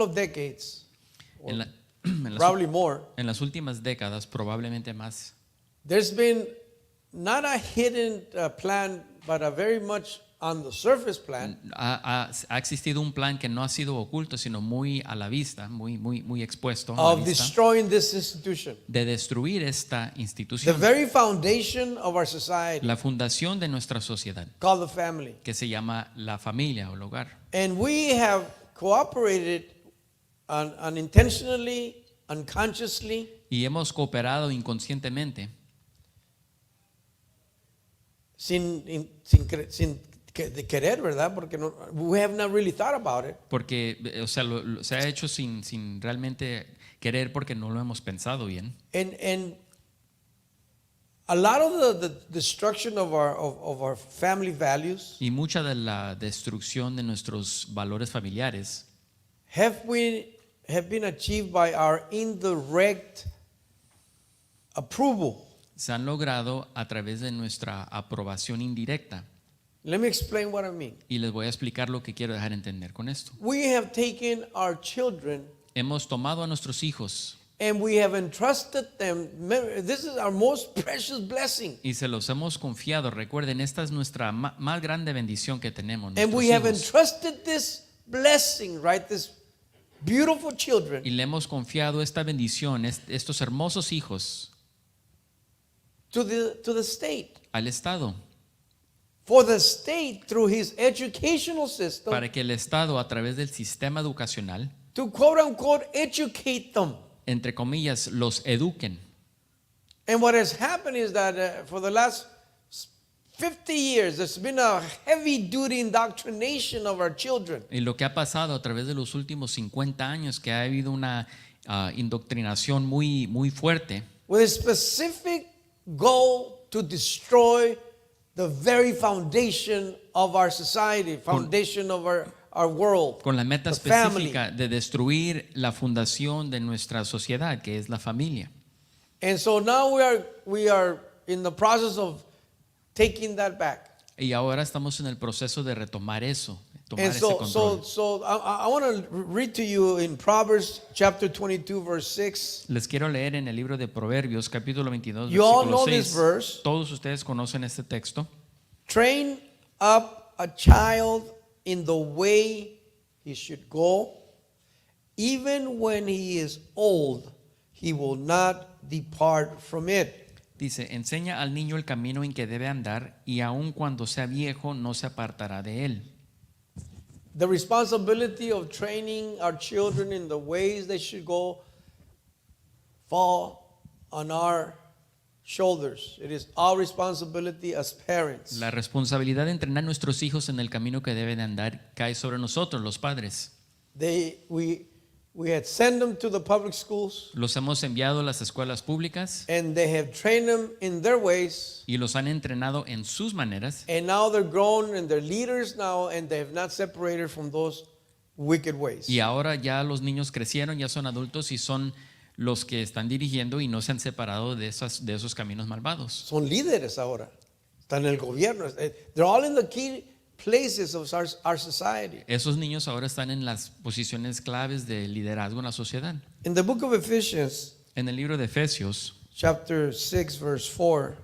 couple of decades, En, la- en las, probably more, en las últimas décadas, probablemente más, there's been not a hidden plan, but a very much on the surface plan ha existido un plan que no ha sido oculto, sino muy a la vista, muy expuesto a la of vista, destroying this institution. de destruir esta The institución, very foundation of our society, la fundación de nuestra sociedad, called the family. que se llama la familia o el hogar. And we have cooperated unintentionally, unconsciously, Y hemos cooperado inconscientemente, sin de querer, ¿verdad? Porque no, we have not really thought about it. porque o sea, se ha hecho sin realmente querer, porque no lo hemos pensado bien. And a lot of the destruction of our family values Y mucha de la destrucción de nuestros valores familiares have been achieved by our indirect approval. se han logrado a través de nuestra aprobación indirecta. Let me explain what I mean. Y les voy a explicar lo que quiero dejar entender con esto. We have taken our children Hemos tomado a nuestros hijos and we have entrusted them. This is our most precious blessing. y se los hemos confiado. Recuerden, esta es nuestra más grande bendición que tenemos. And Nuestros we have hijos. entrusted this blessing, right? This beautiful children Y le hemos confiado esta bendición, estos hermosos hijos, to the state. al Estado, For the state, through his educational system, para que el Estado, a través del sistema educacional, to quote unquote educate them. entre comillas, los eduquen. And what has happened is that for the last 50 years, there's been a heavy duty indoctrination of our children. Y lo que ha pasado a través de los últimos 50 años, que ha habido una indoctrinación muy fuerte, With a specific goal to destroy the very foundation of our society, foundation of our world, con la meta the family. específica de destruir la fundación de nuestra sociedad, que es la familia. And so now we are in the process of taking that back. Y ahora estamos en el proceso de retomar eso, tomar And ese so, control. I want to read to you in Proverbs chapter 22, verse 6. Les quiero leer en el libro de Proverbios, capítulo 22, You all versículo know 6. this verse. Todos ustedes conocen este texto. Train up a child in the way he should go. Even when he is old, he will not depart from it. Dice, enseña al niño el camino en que debe andar, y aun cuando sea viejo no se apartará de él. The responsibility of training our children in the ways they should go fall on our shoulders. It is our responsibility as parents. La responsabilidad de entrenar a nuestros hijos en el camino que deben de andar cae sobre nosotros, los padres. We had sent them to the public schools, Los hemos enviado a las escuelas públicas and they have trained them in their ways, y los han entrenado en sus maneras, and now they're grown and they're leaders now, and they have not separated from those wicked ways. y ahora ya los niños crecieron, ya son adultos y son los que están dirigiendo y no se han separado de esos caminos malvados. Son líderes ahora. Están en el gobierno. They're all in the key places of our society. Esos niños ahora están en las posiciones claves de liderazgo en la sociedad. In the book of Ephesians, En el libro de Efesios, chapter 6, verse 4,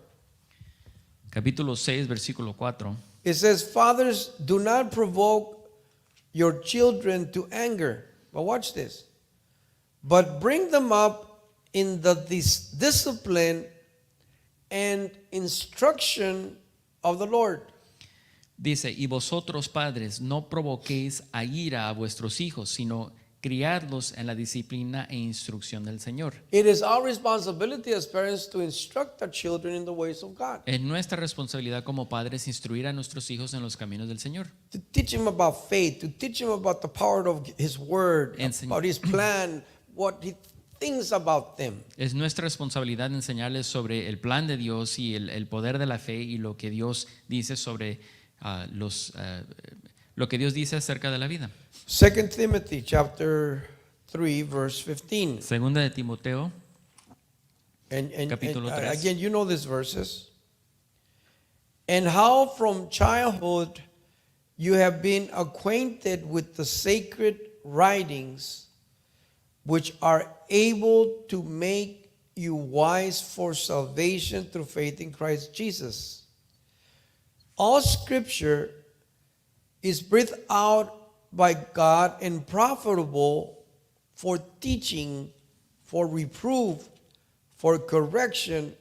capítulo 6, versículo 4, it says, "Fathers, do not provoke your children to anger." But watch this. "But bring them up in the discipline and instruction of the Lord." dice, y vosotros padres no provoquéis a ira a vuestros hijos, sino criadlos en la disciplina e instrucción del Señor. It is our responsibility as parents to instruct our children in the ways of God. Es nuestra responsabilidad como padres instruir a nuestros hijos en los caminos del Señor. To teach them about faith, to teach them about the power of His Word, about His plan, what He thinks about them. Es nuestra responsabilidad enseñarles sobre el plan de Dios y el poder de la fe y lo que Dios dice sobre lo que Dios dice acerca de la vida. 2 Timothy chapter 3 verse 15. Segunda de Timoteo, And capítulo 3. again, you know these verses. "And how from childhood you have been acquainted with the sacred writings, which are able to make you wise for salvation through faith in Christ Jesus. All scripture is breathed out by God and profitable for teaching, for reproof, for correction,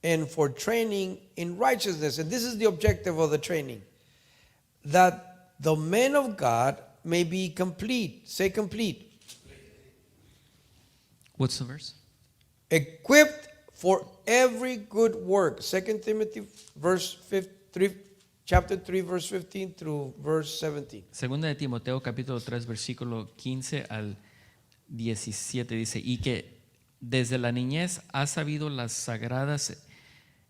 and for training in righteousness. And this is the objective of the training, that the man of God may be complete. Say complete. What's the verse? Equipped for every good work. 2 Timothy chapter 3, verse 15 through verse 17. Segunda de Timoteo capítulo 3 versículo 15 al 17 dice, y que desde la niñez has sabido las sagradas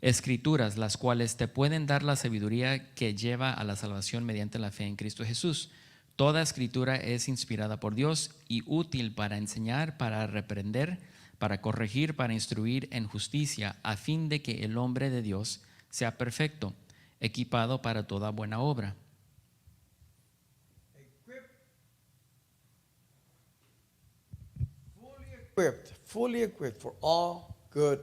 escrituras, las cuales te pueden dar la sabiduría que lleva a la salvación mediante la fe en Cristo Jesús. Toda escritura es inspirada por Dios y útil para enseñar, para reprender, para corregir, para instruir en justicia, a fin de que el hombre de Dios sea perfecto, equipado para toda buena obra. Fully equipped for all good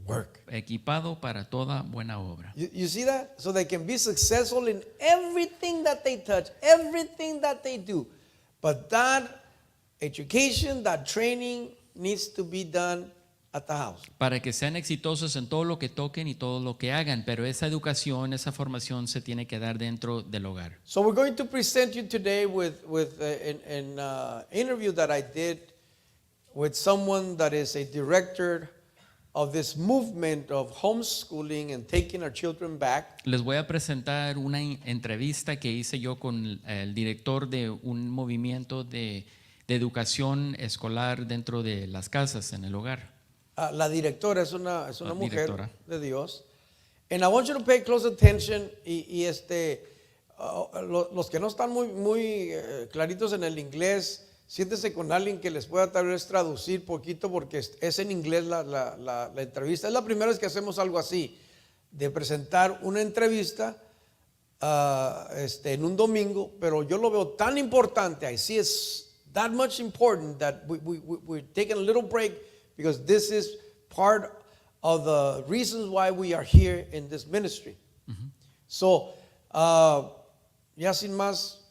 work. Equipado para toda buena obra. You see that? So they can be successful in everything that they touch, everything that they do. But that education, that training needs to be done at the house. Para que sean exitosos en todo lo que toquen y todo lo que hagan, pero esa educación, esa formación se tiene que dar dentro del hogar. So we're going to present you today with an interview that I did with someone that is a director of this movement of homeschooling and taking our children back. Les voy a presentar una entrevista que hice yo con el director de un movimiento de educación escolar dentro de las casas, en el hogar. La directora es una mujer directora de Dios. And I want you to pay close attention los que no están muy claritos en el inglés, siéntese con alguien que les pueda tal vez traducir poquito porque es en inglés la entrevista. Es la primera vez que hacemos algo así, de presentar una entrevista en un domingo, pero yo lo veo tan importante. I see it's that much important that we're taking a little break because this is part of the reasons why we are here in this ministry. So, ya sin más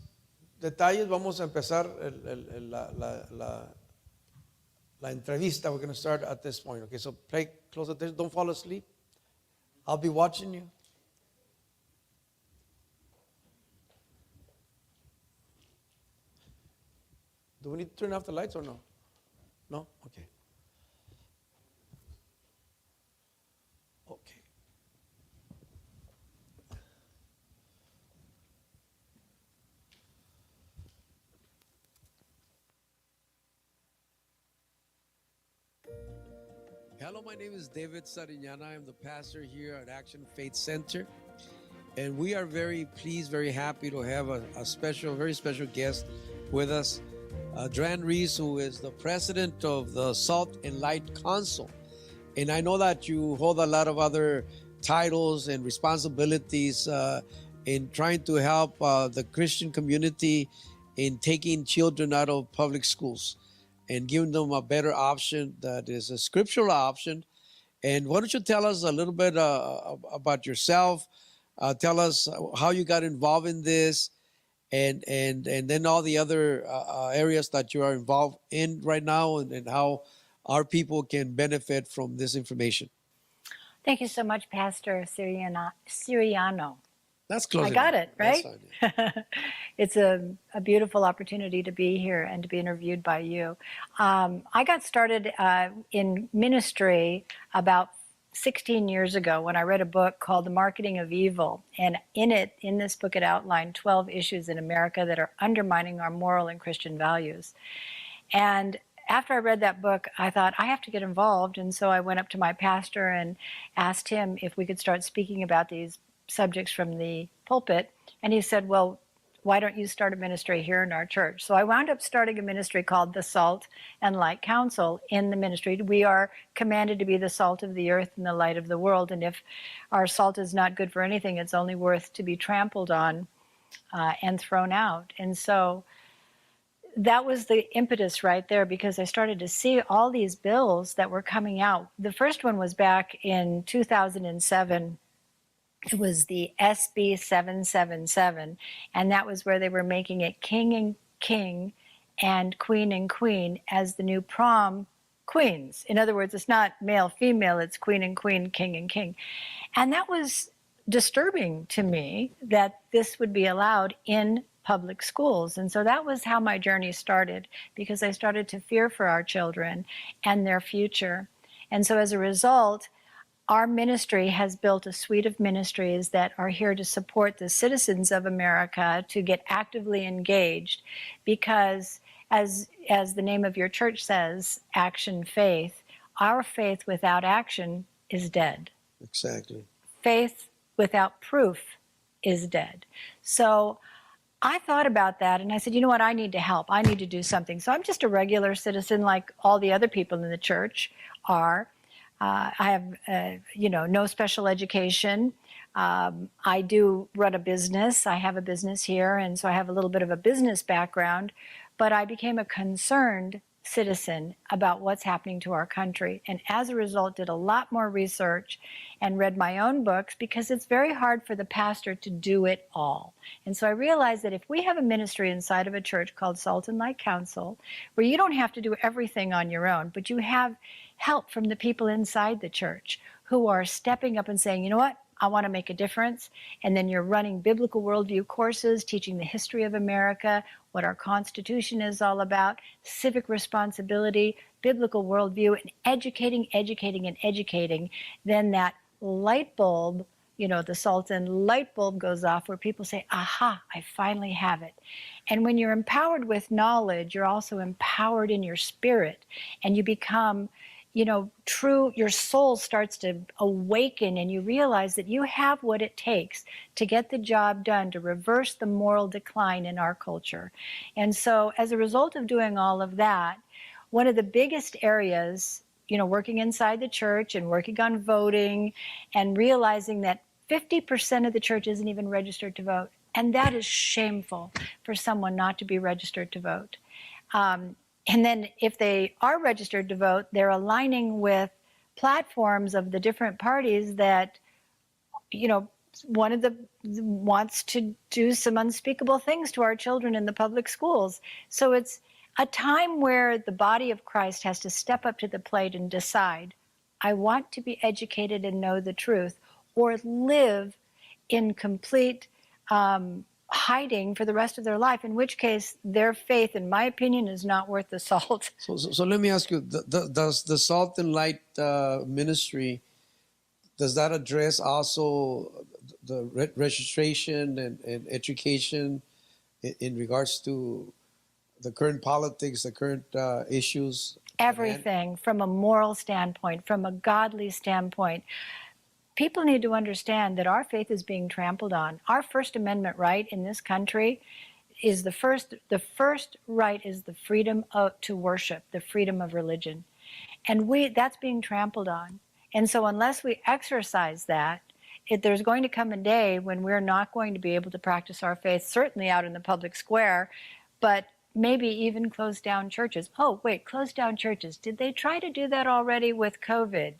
detalles, vamos a empezar la entrevista. We're going to start at this point. Okay, so pay close attention. Don't fall asleep. I'll be watching you. Do we need to turn off the lights or no? No? Okay. Okay. Hello, my name is David Sariñana. I'm the pastor here at Action Faith Center. And we are very pleased, very happy to have a very special guest with us, Dran Reese, who is the president of the Salt and Light Council. And I know that you hold a lot of other titles and responsibilities in trying to help the Christian community in taking children out of public schools and giving them a better option that is a scriptural option. And why don't you tell us a little bit about yourself? Tell us how you got involved in this, and then all the other areas that you are involved in right now, and how our people can benefit from this information. Thank you so much, Pastor Siriano. That's close. I got it, right? That's fine. It's a beautiful opportunity to be here and to be interviewed by you. I got started in ministry about 16 years ago when I read a book called The Marketing of Evil. And in this book, it outlined 12 issues in America that are undermining our moral and Christian values. And after I read that book, I thought, I have to get involved. And so I went up to my pastor and asked him if we could start speaking about these subjects from the pulpit. And he said, well, why don't you start a ministry here in our church? So I wound up starting a ministry called the Salt and Light Council. In the ministry, we are commanded to be the salt of the earth and the light of the world. And if our salt is not good for anything, it's only worth to be trampled on and thrown out. And so that was the impetus right there, because I started to see all these bills that were coming out. The first one was back in 2007. It was the SB 777, and that was where they were making it king and king and queen as the new prom queens. In other words, it's not male female, it's queen and queen, king and king. And that was disturbing to me, that this would be allowed in public schools. And so that was how my journey started, because I started to fear for our children and their future. And so as a result, our ministry has built a suite of ministries that are here to support the citizens of America to get actively engaged, because as the name of your church says, Action Faith, our faith without action is dead. Exactly. Faith without proof is dead. So I thought about that, and I said, you know what, I need to help. I need to do something. So I'm just a regular citizen like all the other people in the church are. I have, no special education. I do run a business. I have a business here, and so I have a little bit of a business background. But I became a concerned citizen about what's happening to our country, and as a result did a lot more research and read my own books, because it's very hard for the pastor to do it all. And so I realized that if we have a ministry inside of a church called Salt and Light Council, where you don't have to do everything on your own, but you have help from the people inside the church who are stepping up and saying, you know what, I want to make a difference. And then you're running biblical worldview courses, teaching the history of America, what our Constitution is all about, civic responsibility, biblical worldview, and educating, then that light bulb, the Salt and light bulb goes off, where people say, aha, I finally have it. And when you're empowered with knowledge, you're also empowered in your spirit, and you become your soul starts to awaken, and you realize that you have what it takes to get the job done, to reverse the moral decline in our culture. And so as a result of doing all of that, one of the biggest areas, working inside the church and working on voting and realizing that 50% of the church isn't even registered to vote. And that is shameful for someone not to be registered to vote. And then if they are registered to vote, they're aligning with platforms of the different parties that, one of the wants to do some unspeakable things to our children in the public schools. So it's a time where the body of Christ has to step up to the plate and decide, I want to be educated and know the truth, or live in complete hiding for the rest of their life, in which case their faith, in my opinion, is not worth the salt. So let me ask you, does the Salt and Light ministry, does that address also the registration and education in regards to the current politics, the current issues? Everything from a moral standpoint, from a godly standpoint. People need to understand that our faith is being trampled on. Our First Amendment right in this country is the first right is the freedom to worship, the freedom of religion. And that's being trampled on. And so unless we exercise that, there's going to come a day when we're not going to be able to practice our faith, certainly out in the public square, but maybe even close down churches. Oh, wait, close down churches. Did they try to do that already with COVID?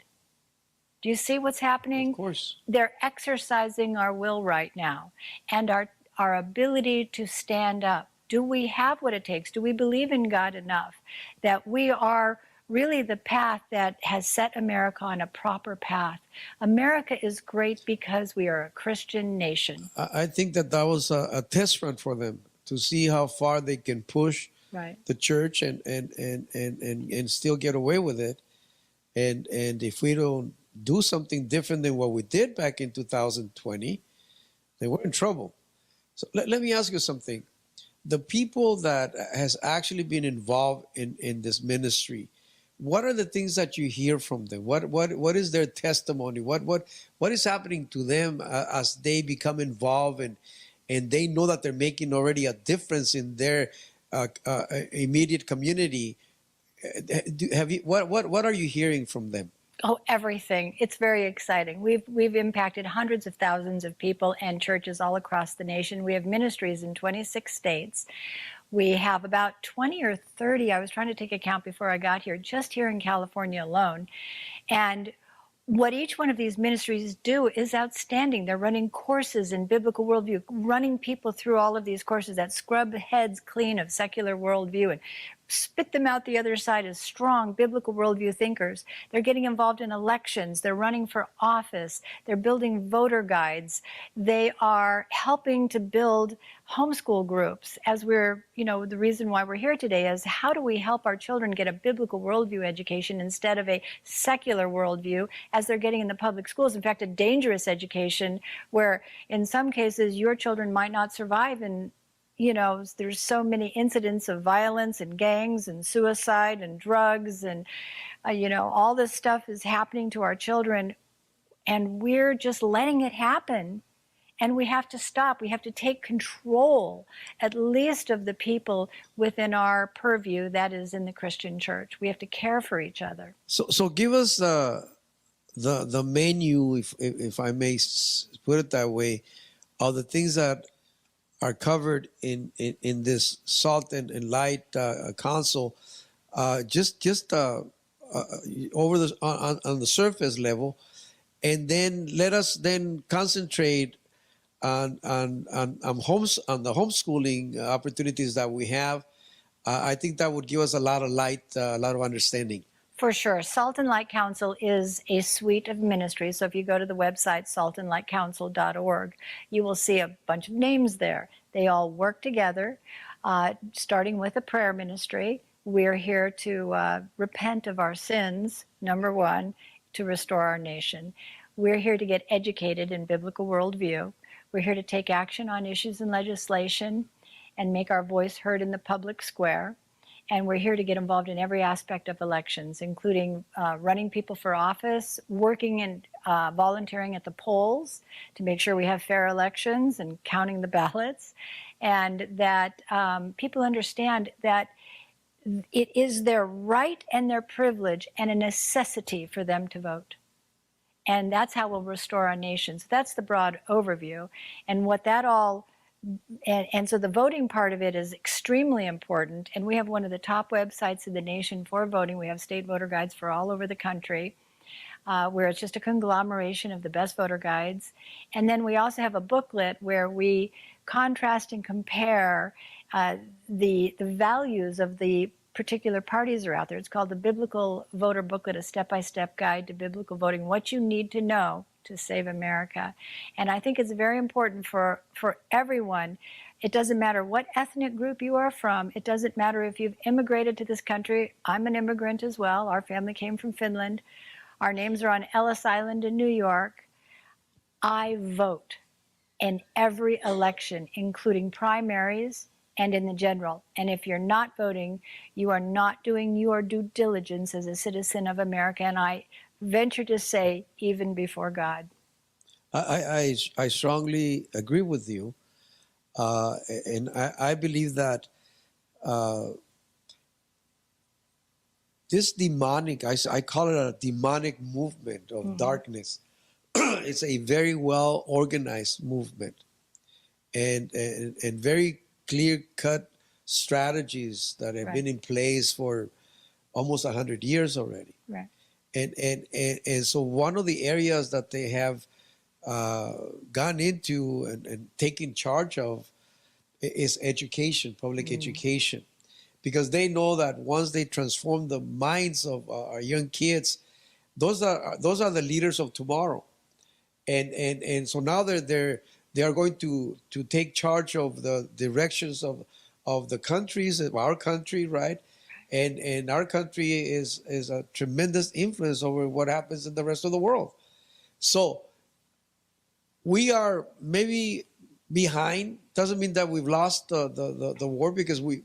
Do you see what's happening? Of course. They're exercising our will right now, and our ability to stand up. Do we have what it takes? Do we believe in God enough that we are really the path that has set America on a proper path? America is great because we are a Christian nation. I think that was a test run for them to see how far they can push the church and still get away with it. And if we don't do something different than what we did back in 2020, then we're in trouble. So let me ask you something. The people that has actually been involved in this ministry, what are the things that you hear from them? What is their testimony? What is happening to them as they become involved and they know that they're making already a difference in their immediate community? What are you hearing from them? Oh, everything. It's very exciting. We've impacted hundreds of thousands of people and churches all across the nation. We have ministries in 26 states. We have about 20 or 30, I was trying to take a count before I got here, just here in California alone. And what each one of these ministries do is outstanding. They're running courses in biblical worldview, running people through all of these courses that scrub heads clean of secular worldview and spit them out the other side as strong biblical worldview thinkers. They're getting involved in elections. They're running for office. They're building voter guides. They are helping to build homeschool groups. As we're, the reason why we're here today is how do we help our children get a biblical worldview education instead of a secular worldview as they're getting in the public schools? In fact, a dangerous education where in some cases your children might not survive, and there's so many incidents of violence and gangs and suicide and drugs and all this stuff is happening to our children, and we're just letting it happen. And we have to stop. We have to take control, at least of the people within our purview, that is in the Christian church. We have to care for each other. So give us the menu, if I may put it that way, of the things that are covered in this Salt and Light Council, just over on the surface level, and then let us then concentrate on the homeschooling opportunities that we have. I think that would give us a lot of light, a lot of understanding. For sure. Salt and Light Council is a suite of ministries. So if you go to the website, saltandlightcouncil.org, you will see a bunch of names there. They all work together, starting with a prayer ministry. We're here to repent of our sins, number one, to restore our nation. We're here to get educated in biblical worldview. We're here to take action on issues in legislation and make our voice heard in the public square. And we're here to get involved in every aspect of elections, including running people for office, working and volunteering at the polls to make sure we have fair elections and counting the ballots, and that people understand that it is their right and their privilege and a necessity for them to vote. And that's how we'll restore our nation. So that's the broad overview. And what that all And so the voting part of it is extremely important. And we have one of the top websites in the nation for voting. We have state voter guides for all over the country, where it's just a conglomeration of the best voter guides. And then we also have a booklet where we contrast and compare the values of the particular parties are out there. It's called the Biblical Voter Booklet, a step-by-step guide to biblical voting, what you need to know to save America. And I think it's very important for everyone. It doesn't matter what ethnic group you are from. It doesn't matter if you've immigrated to this country. I'm an immigrant as well. Our family came from Finland. Our names are on Ellis Island in New York. I vote in every election, including primaries and in the general. And if you're not voting, you are not doing your due diligence as a citizen of America. And I venture to say, even before God. I strongly agree with you. And I believe that this demonic, I call it a demonic movement of darkness. It's a very well organized movement and very clear-cut strategies that have been in place for almost 100 years already. Right. And so one of the areas that they have gone into and taken charge of is education, public education, because they know that once they transform the minds of our young kids, those are the leaders of tomorrow, and so now they are going to take charge of the directions of the countries, of our country, right? And our country is a tremendous influence over what happens in the rest of the world. So we are maybe behind. Doesn't mean that we've lost the war, because we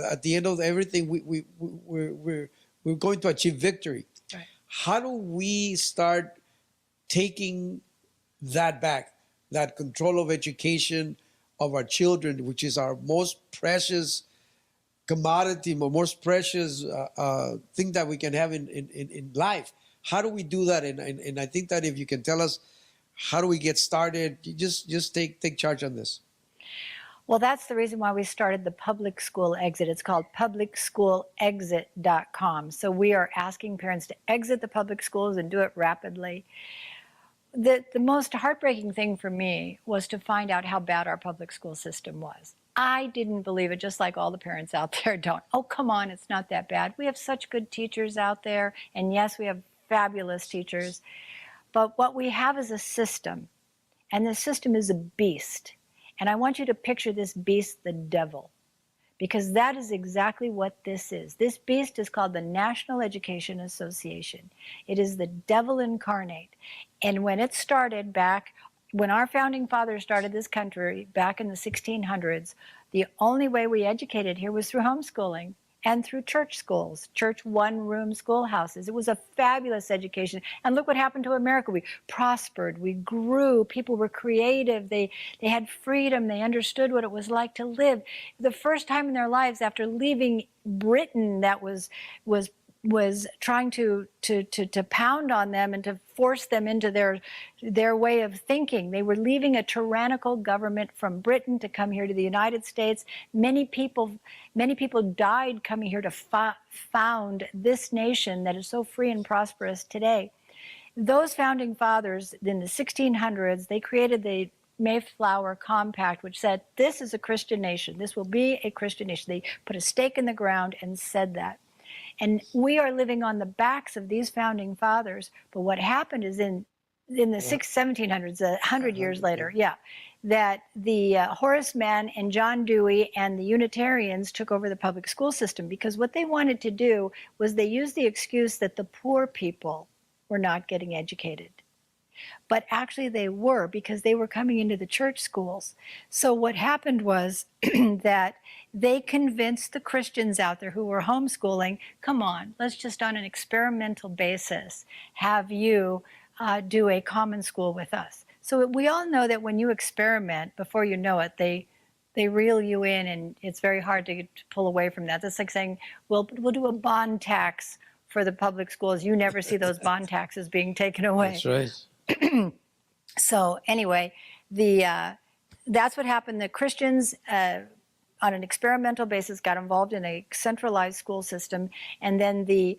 at the end of everything we're going to achieve victory. Right. How do we start taking that back, that control of education of our children, which is our most precious commodity, most precious thing that we can have in life? How do we do that? And I think that if you can tell us, how do we get started? You just take charge on this. Well, that's the reason why we started the Public School Exit. It's called publicschoolexit.com. So we are asking parents to exit the public schools and do it rapidly. The most heartbreaking thing for me was to find out how bad our public school system was. I didn't believe it, just like all the parents out there don't. Oh, come on, it's not that bad. We have such good teachers out there. And yes, we have fabulous teachers. But what we have is a system. And the system is a beast. And I want you to picture this beast, the devil, because that is exactly what this is. This beast is called the National Education Association. It is the devil incarnate. And when it started back, when our founding fathers started this country back in the 1600s, the only way we educated here was through homeschooling and through church schools, church one-room schoolhouses. It was a fabulous education. And look what happened to America. We prospered, we grew, people were creative, they had freedom, they understood what it was like to live. The first time in their lives after leaving Britain that was trying to pound on them and to force them into their way of thinking. They were leaving a tyrannical government from Britain to come here to the United States. Many people died coming here to found this nation that is so free and prosperous today. Those founding fathers in the 1600s, they created the Mayflower Compact, which said, this is a Christian nation. This will be a Christian nation. They put a stake in the ground and said that. And we are living on the backs of these founding fathers. But what happened is in the 1700s, 100 years later, that the Horace Mann and John Dewey and the Unitarians took over the public school system, because what they wanted to do was they used the excuse that the poor people were not getting educated. But actually they were, because they were coming into the church schools. So what happened was that they convinced the Christians out there who were homeschooling, come on, let's just on an experimental basis have you do a common school with us. So we all know that when you experiment, before you know it, they reel you in, and it's very hard to pull away from that. That's like saying, we'll do a bond tax for the public schools. You never see those bond taxes being taken away. That's right. So anyway, that's what happened. The Christians, on an experimental basis, got involved in a centralized school system, and then the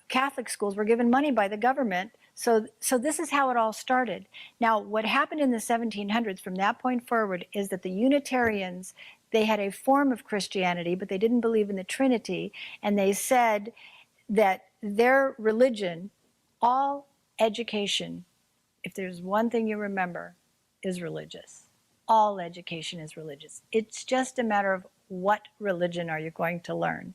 Catholic schools were given money by the government. So this is how it all started. Now, what happened in the 1700s from that point forward is that the Unitarians, they had a form of Christianity, but they didn't believe in the Trinity, and they said that their religion, all education, if there's one thing you remember, is religious. All education is religious. It's just a matter of what religion are you going to learn.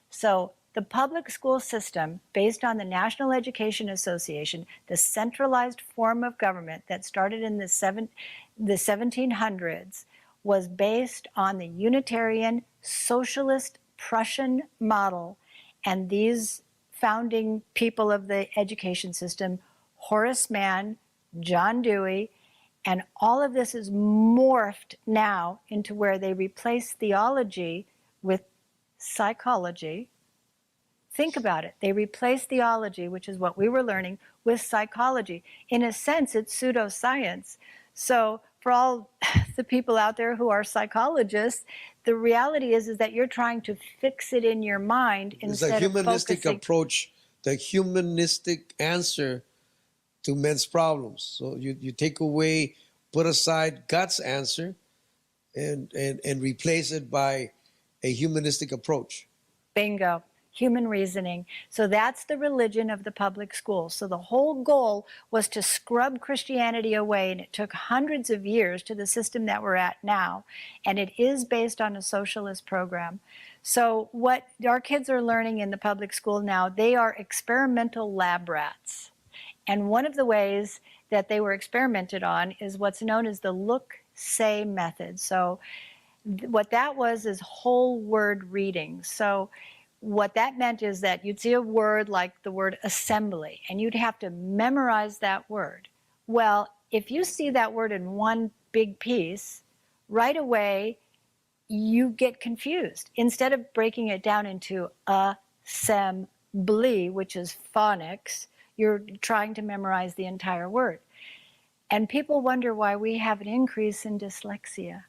So the public school system, based on the National Education Association, the centralized form of government that started in the 1700s, was based on the Unitarian Socialist Prussian model. And these founding people of the education system, Horace Mann, John Dewey, and all of this is morphed now into where they replace theology with psychology. Think about it. They replace theology, which is what we were learning, with psychology. In a sense, it's pseudoscience. So for all the people out there who are psychologists, the reality is that you're trying to fix it in your mind instead of focusing. It's a humanistic approach, the humanistic answer to men's problems. So you take away, put aside God's answer and replace it by a humanistic approach. Bingo. Human reasoning. So that's the religion of the public schools. So the whole goal was to scrub Christianity away, and it took hundreds of years to the system that we're at now. And it is based on a socialist program. So what our kids are learning in the public school now, they are experimental lab rats. And one of the ways that they were experimented on is what's known as the look-say method. So what that was is whole word reading. So what that meant is that you'd see a word like the word assembly, and you'd have to memorize that word. Well, if you see that word in one big piece, right away you get confused. Instead of breaking it down into assembly, which is phonics, you're trying to memorize the entire word. And people wonder why we have an increase in dyslexia.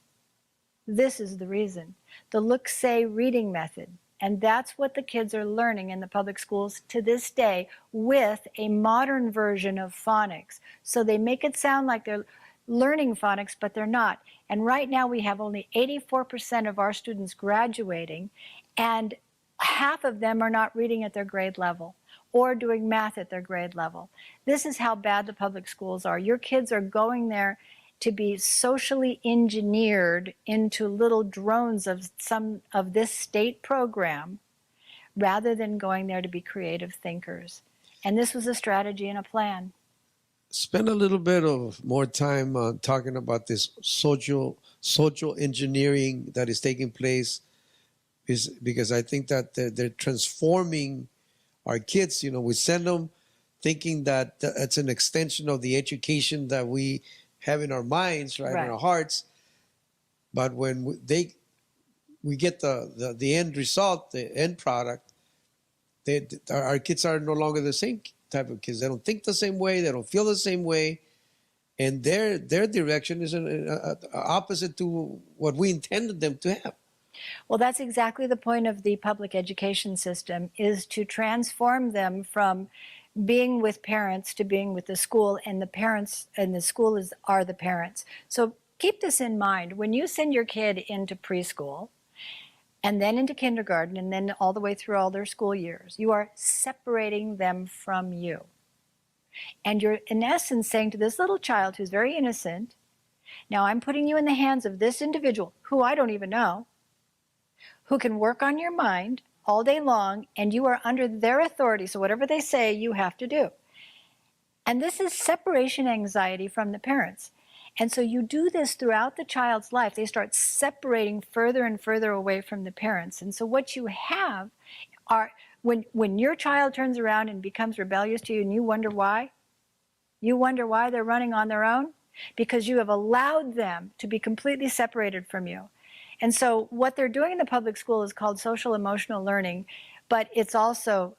This is the reason. The look, say, reading method. And that's what the kids are learning in the public schools to this day with a modern version of phonics. So they make it sound like they're learning phonics, but they're not. And right now we have only 84% of our students graduating, and half of them are not reading at their grade level or doing math at their grade level. This is how bad the public schools are. Your kids are going there to be socially engineered into little drones of some of this state program rather than going there to be creative thinkers. And this was a strategy and a plan. Spend a little bit of more time talking about this social engineering that is taking place, is because I think that they're transforming our kids. You know, we send them thinking that it's an extension of the education that we have in our minds, right, in our hearts. But when we get the end result, the end product, our kids are no longer the same type of kids. They don't think the same way. They don't feel the same way. And their direction is opposite to what we intended them to have. Well, that's exactly the point of the public education system, is to transform them from being with parents to being with the school, and the parents and the school are the parents. So keep this in mind. When you send your kid into preschool and then into kindergarten and then all the way through all their school years, you are separating them from you. And you're in essence saying to this little child who's very innocent, now I'm putting you in the hands of this individual who I don't even know, who can work on your mind all day long, and you are under their authority. So whatever they say, you have to do. And this is separation anxiety from the parents. And so you do this throughout the child's life. They start separating further and further away from the parents. And so what you have are, when your child turns around and becomes rebellious to you and you wonder why they're running on their own, because you have allowed them to be completely separated from you. And so what they're doing in the public school is called social emotional learning, but it's also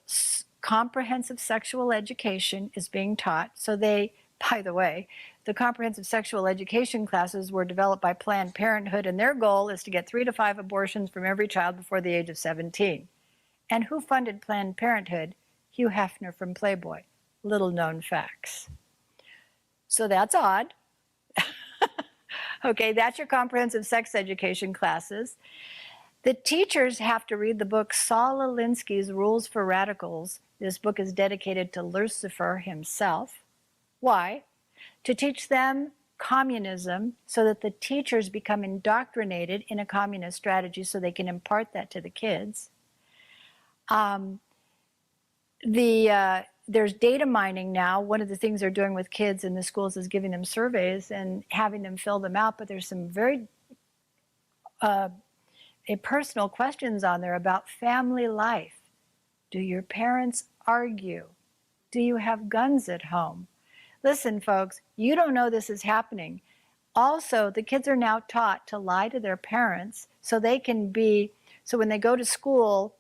comprehensive sexual education is being taught. So they, by the way, the comprehensive sexual education classes were developed by Planned Parenthood, and their goal is to get 3 to 5 abortions from every child before the age of 17. And who funded Planned Parenthood? Hugh Hefner from Playboy. Little known facts. So that's odd. Okay, that's your comprehensive sex education classes. The teachers have to read the book Saul Alinsky's Rules for Radicals. This book is dedicated to Lucifer himself. Why? To teach them communism so that the teachers become indoctrinated in a communist strategy so they can impart that to the kids. There's data mining now. One of the things they're doing with kids in the schools is giving them surveys and having them fill them out, but there's some very personal questions on there about family life. Do your parents argue? Do you have guns at home? Listen, folks, you don't know this is happening. Also, the kids are now taught to lie to their parents so they can be, so when they go to school,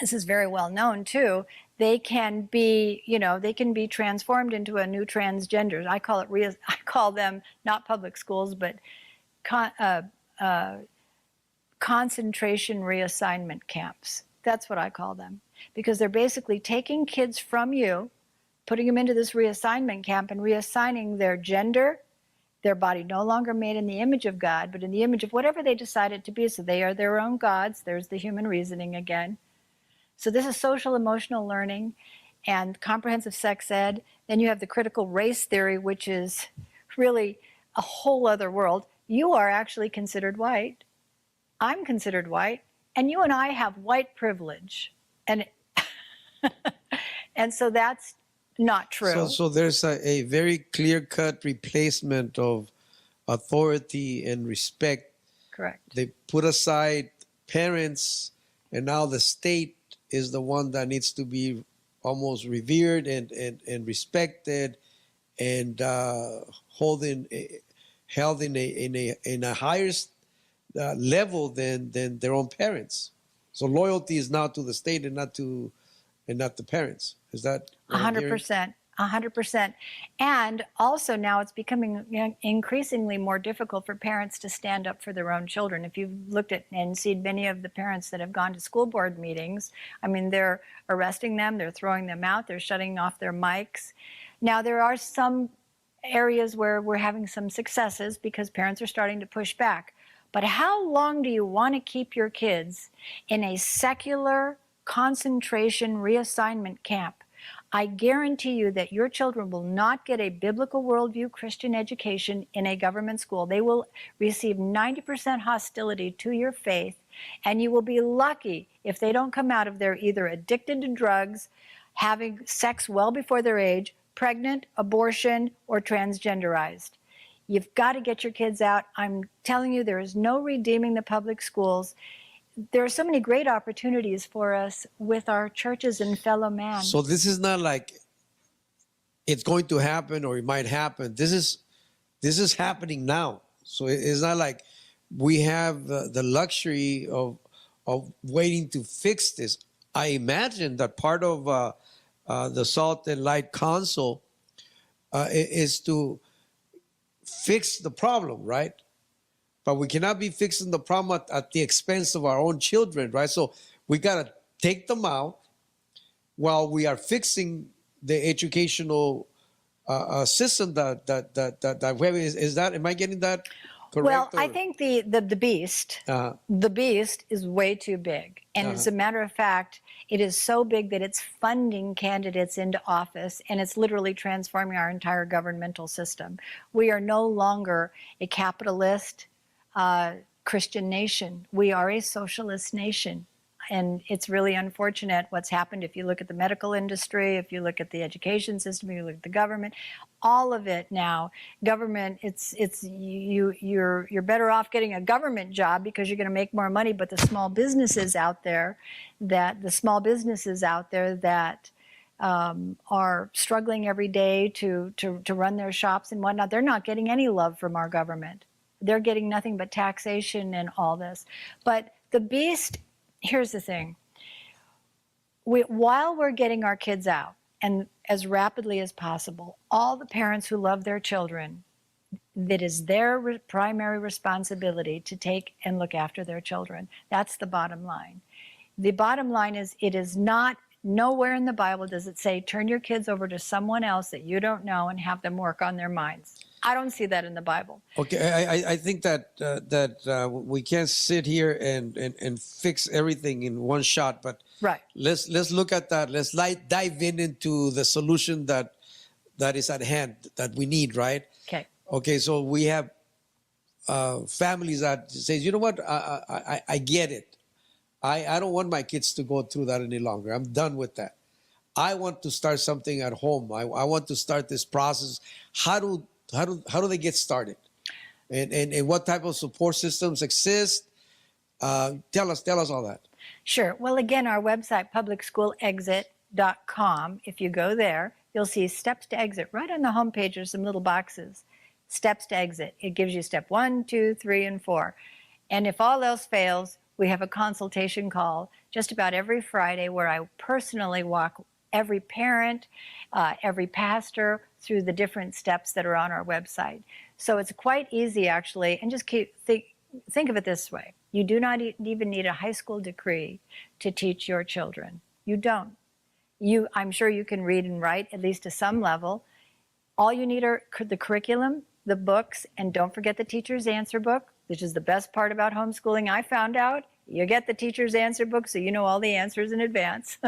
this is very well known too, they can be, they can be transformed into a new transgender. I call them not public schools, but concentration reassignment camps. That's what I call them, because they're basically taking kids from you, putting them into this reassignment camp and reassigning their gender, their body no longer made in the image of God, but in the image of whatever they decide it to be. So they are their own gods. There's the human reasoning again. So this is social emotional learning and comprehensive sex ed. Then you have the critical race theory, which is really a whole other world. You are actually considered white. I'm considered white. And you and I have white privilege. And and so that's not true. So there's a very clear-cut replacement of authority and respect. Correct. They put aside parents, and now the state is the one that needs to be almost revered and respected and held in a higher level than their own parents. So loyalty is now to the state and not the parents. Is that 100%. 100%. And also now it's becoming increasingly more difficult for parents to stand up for their own children. If you've looked at and seen many of the parents that have gone to school board meetings, I mean, they're arresting them, they're throwing them out, they're shutting off their mics. Now, there are some areas where we're having some successes because parents are starting to push back. But how long do you want to keep your kids in a secular concentration reassignment camp? I guarantee you that your children will not get a biblical worldview Christian education in a government school. They will receive 90% hostility to your faith, and you will be lucky if they don't come out of there either addicted to drugs, having sex well before their age, pregnant, abortion, or transgenderized. You've got to get your kids out. I'm telling you, there is no redeeming the public schools. There are so many great opportunities for us with our churches and fellow man. So this is not like it's going to happen or it might happen. This is happening now. So it's not like we have the luxury of waiting to fix this. I imagine that part of the Salt and Light Council is to fix the problem, right? But we cannot be fixing the problem at the expense of our own children, right? So we got to take them out while we are fixing the educational system that we have. Is that, am I getting that correct? Well, or? I think the beast is way too big. And as a matter of fact, it is so big that it's funding candidates into office, and it's literally transforming our entire governmental system. We are no longer a capitalist Christian nation. We are a socialist nation. And it's really unfortunate what's happened. If you look at the medical industry, if you look at the education system, if you look at the government, all of it now, government, you're better off getting a government job because you're going to make more money. But the small businesses out there that are struggling every day to run their shops and whatnot, they're not getting any love from our government. They're getting nothing but taxation and all this. But the beast, here's the thing. While we're getting our kids out, and as rapidly as possible, all the parents who love their children, that is their primary responsibility to take and look after their children. That's the bottom line. The bottom line is, it is not, nowhere in the Bible does it say, turn your kids over to someone else that you don't know and have them work on their minds. I don't see that in the Bible. Okay, I think that we can't sit here and fix everything in one shot, but right. Let's look at that. Let's dive into the solution that is at hand that we need, right? Okay. Okay, so we have families that says, you know what, I get it. I don't want my kids to go through that any longer. I'm done with that. I want to start something at home. I want to start this process. How do they get started? And what type of support systems exist? Tell us all that. Sure. Well, again, our website, publicschoolexit.com, if you go there, you'll see steps to exit. Right on the homepage, there's some little boxes. Steps to exit. It gives you step 1, 2, 3, and 4. And if all else fails, we have a consultation call just about every Friday where I personally walk every parent, every pastor through the different steps that are on our website. So it's quite easy, actually, and just think of it this way. You do not even need a high school degree to teach your children. You don't. I'm sure you can read and write, at least to some level. All you need are the curriculum, the books, and don't forget the teacher's answer book, which is the best part about homeschooling. I found out you get the teacher's answer book so you know all the answers in advance.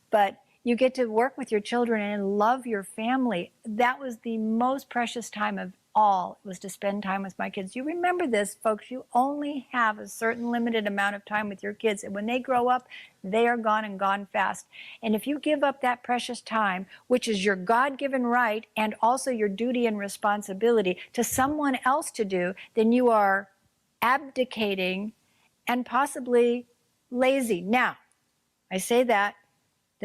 But you get to work with your children and love your family. That was the most precious time of all, was to spend time with my kids. You remember this, folks, you only have a certain limited amount of time with your kids. And when they grow up, they are gone and gone fast. And if you give up that precious time, which is your God-given right and also your duty and responsibility, to someone else to do, then you are abdicating and possibly lazy. Now, I say that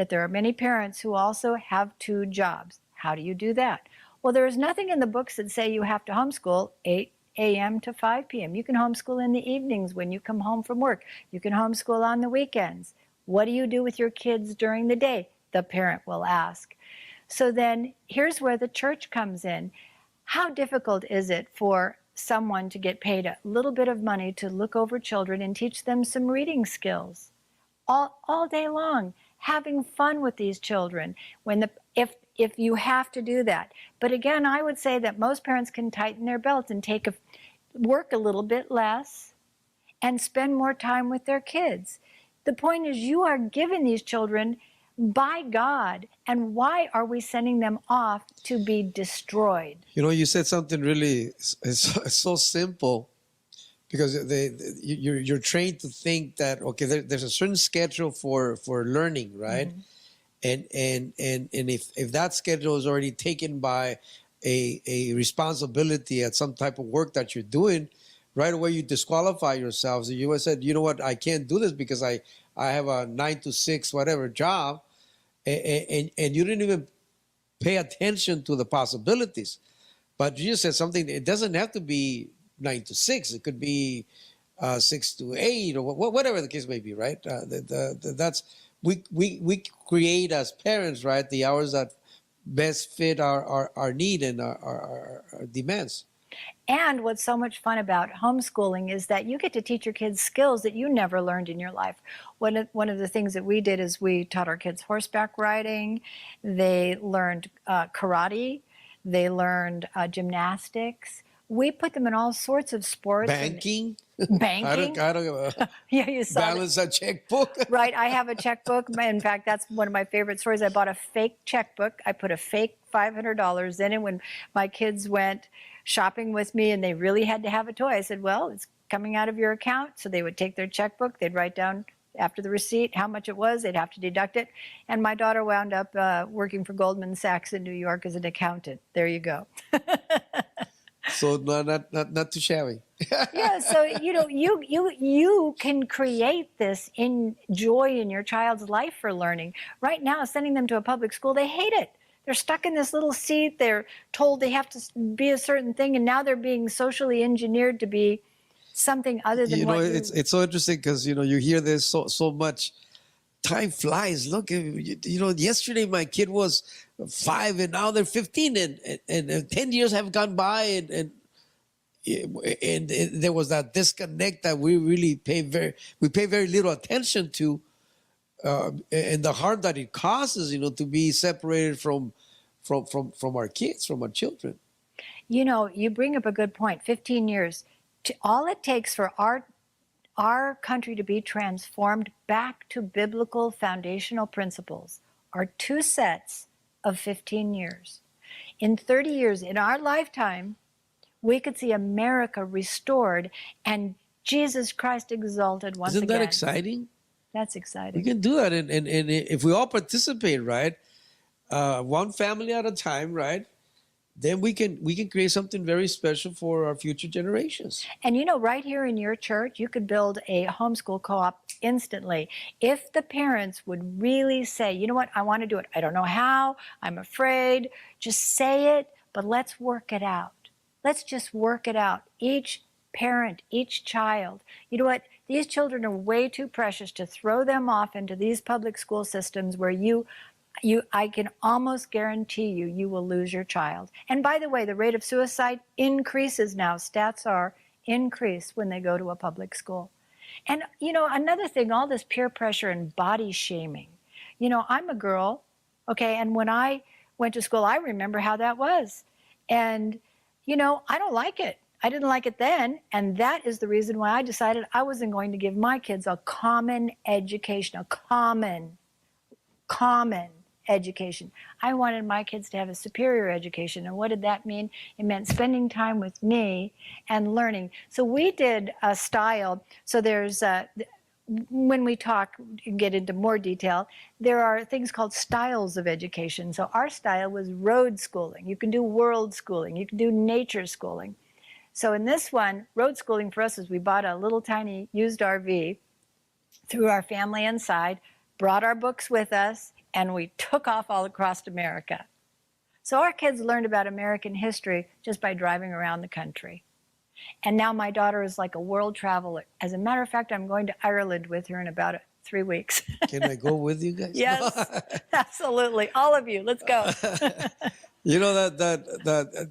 there are many parents who also have 2 jobs. How do you do that? Well, there is nothing in the books that say you have to homeschool 8 a.m. to 5 p.m. You can homeschool in the evenings when you come home from work. You can homeschool on the weekends. What do you do with your kids during the day? The parent will ask. So then here's where the church comes in. How difficult is it for someone to get paid a little bit of money to look over children and teach them some reading skills all day long, having fun with these children if you have to do that. But again, I would say that most parents can tighten their belts and work a little bit less and spend more time with their kids. The point is, you are giving these children by God, and why are we sending them off to be destroyed? You know, you said something really so simple, because you're trained to think that, okay, there's a certain schedule for learning, right? And if that schedule is already taken by a responsibility at some type of work that you're doing, right away you disqualify yourselves. So you said, you know what, I can't do this because I have a 9 to 6 whatever job, and you didn't even pay attention to the possibilities. But you just said something. It doesn't have to be 9 to 6. It could be 6 to 8, or whatever the case may be, right? That's we create as parents, right, the hours that best fit our need and our demands. And what's so much fun about homeschooling is that you get to teach your kids skills that you never learned in your life. One of the things that we did is we taught our kids horseback riding. They learned karate. They learned gymnastics. We put them in all sorts of sports. Banking. Banking. I don't Yeah, you saw balance a checkbook. Right, I have a checkbook. In fact, that's one of my favorite stories. I bought a fake checkbook. I put a fake $500 in it when my kids went shopping with me and they really had to have a toy. I said, well, it's coming out of your account. So they would take their checkbook. They'd write down after the receipt how much it was. They'd have to deduct it. And my daughter wound up working for Goldman Sachs in New York as an accountant. There you go. So not too shabby. Yeah, so you can create this joy in your child's life for learning. Right now, sending them to a public school, they hate it. They're stuck in this little seat. They're told they have to be a certain thing, and now they're being socially engineered to be something other than it's so interesting because you hear this so much. Time flies. Look, yesterday my kid was 5 and now they're 15, and 10 years have gone by, and there was that disconnect that we really pay very little attention to, and the harm that it causes, to be separated from our kids, from our children. You bring up a good point. 15 years. All it takes for our country to be transformed back to biblical foundational principles are 2 sets of 15 years. In 30 years, in our lifetime, we could see America restored and Jesus Christ exalted once again. Isn't that exciting? That's exciting. We can do that, and if we all participate, right, one family at a time, right, then we can create something very special for our future generations. And right here in your church, you could build a homeschool co-op instantly. If the parents would really say, you know what, I want to do it. I don't know how, I'm afraid. Just say it, but let's work it out. Let's just work it out. Each parent, each child. You know what? These children are way too precious to throw them off into these public school systems where I can almost guarantee you will lose your child. And by the way, the rate of suicide increases now. Stats are increased when they go to a public school. And, another thing, all this peer pressure and body shaming. I'm a girl, okay, and when I went to school, I remember how that was. And, I don't like it. I didn't like it then, and that is the reason why I decided I wasn't going to give my kids a common education, a common education. I wanted my kids to have a superior education. And what did that mean? It meant spending time with me and learning. So we did a style. So there's, when we talk, get into more detail, there are things called styles of education. So our style was road schooling. You can do world schooling. You can do nature schooling. So in this one, road schooling for us is we bought a little tiny used RV, threw our family inside, brought our books with us, and we took off all across America. So our kids learned about American history just by driving around the country. And now my daughter is like a world traveler. As a matter of fact, I'm going to Ireland with her in about 3 weeks. Can I go with you guys? Yes, absolutely. All of you, let's go. You know that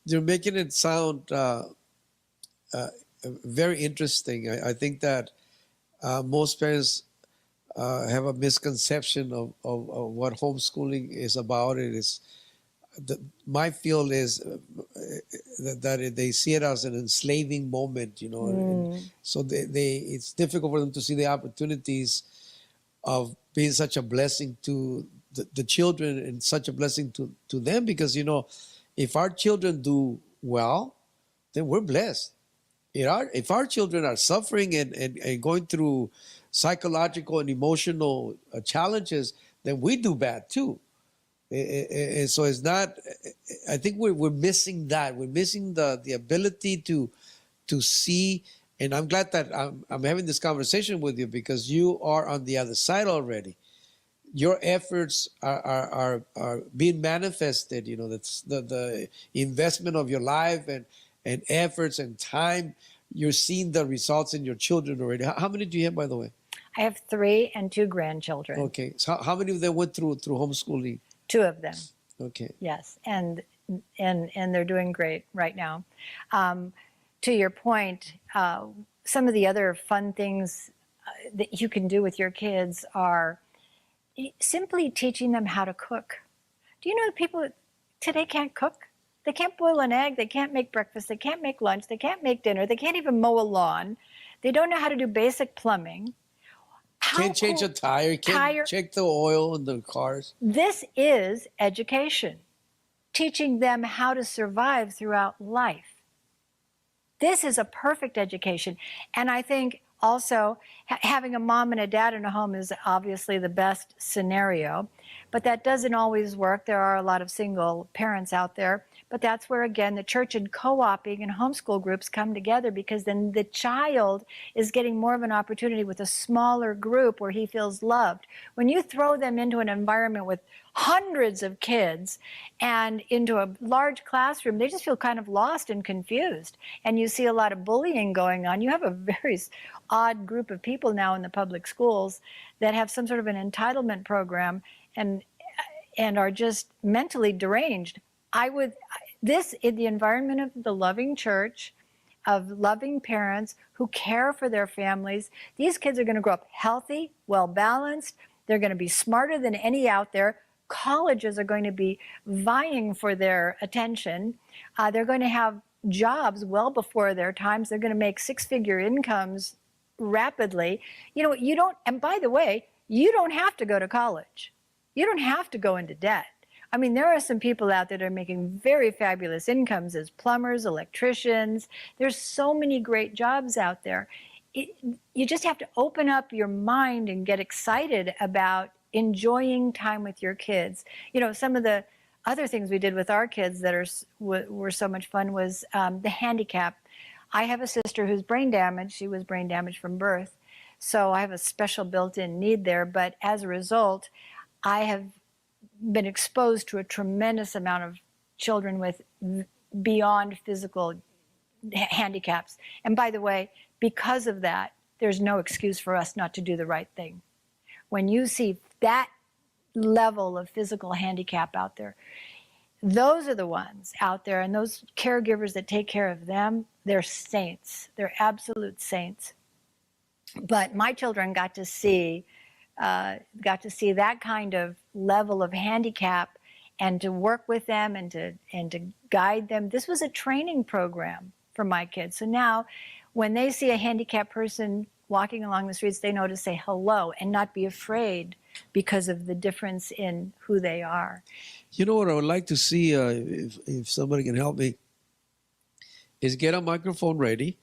you're making it sound very interesting. I think that most parents have a misconception of what homeschooling is about. It is my field is that they see it as an enslaving moment, you know. And so they it's difficult for them to see the opportunities of being such a blessing to the children and such a blessing to them, because you know, if our children do well, then we're blessed. If our children are suffering and going through psychological and emotional challenges, then we do bad too. And so it's not, I think we're missing that. We're missing the ability to see. And I'm glad that I'm having this conversation with you, because you are on the other side already. Your efforts are being manifested. You know, that's the investment of your life and efforts and time. You're seeing the results in your children already. How many do you have, by the way? I have 3 and 2 grandchildren. Okay. So how many of them went through homeschooling? 2 of them. Okay. Yes, and they're doing great right now. To your point, some of the other fun things that you can do with your kids are simply teaching them how to cook. Do you know that people today can't cook? They can't boil an egg, they can't make breakfast, they can't make lunch, they can't make dinner, they can't even mow a lawn. They don't know how to do basic plumbing. Can't change a tire, can't check the oil in the cars. This is education, teaching them how to survive throughout life. This is a perfect education. And I think also having a mom and a dad in a home is obviously the best scenario, but that doesn't always work. There are a lot of single parents out there, but that's where, again, the church and co-oping and homeschool groups come together, because then the child is getting more of an opportunity with a smaller group where he feels loved. When you throw them into an environment with hundreds of kids and into a large classroom, they just feel kind of lost and confused. And you see a lot of bullying going on. You have a very odd group of people now in the public schools that have some sort of an entitlement program and are just mentally deranged. This in the environment of the loving church, of loving parents who care for their families, these kids are going to grow up healthy, well-balanced. They're going to be smarter than any out there. Colleges are going to be vying for their attention. They're going to have jobs well before their times. They're going to make 6-figure incomes rapidly. You know, and by the way, you don't have to go to college. You don't have to go into debt. I mean, there are some people out there that are making very fabulous incomes as plumbers, electricians. There's so many great jobs out there. You just have to open up your mind and get excited about enjoying time with your kids. You know, some of the other things we did with our kids that were so much fun was the handicap. I have a sister who's brain damaged. She was brain damaged from birth. So I have a special built-in need there. But as a result, I have been exposed to a tremendous amount of children with beyond physical handicaps. And by the way, because of that, there's no excuse for us not to do the right thing. When you see that level of physical handicap out there, those are the ones out there, and those caregivers that take care of them, they're saints. They're absolute saints. But my children got to see that kind of level of handicap, and to work with them and to guide them. This was a training program for my kids. So now when they see a handicapped person walking along the streets, they know to say hello and not be afraid because of the difference in who they are. You know what I would like to see, if somebody can help me, is get a microphone ready.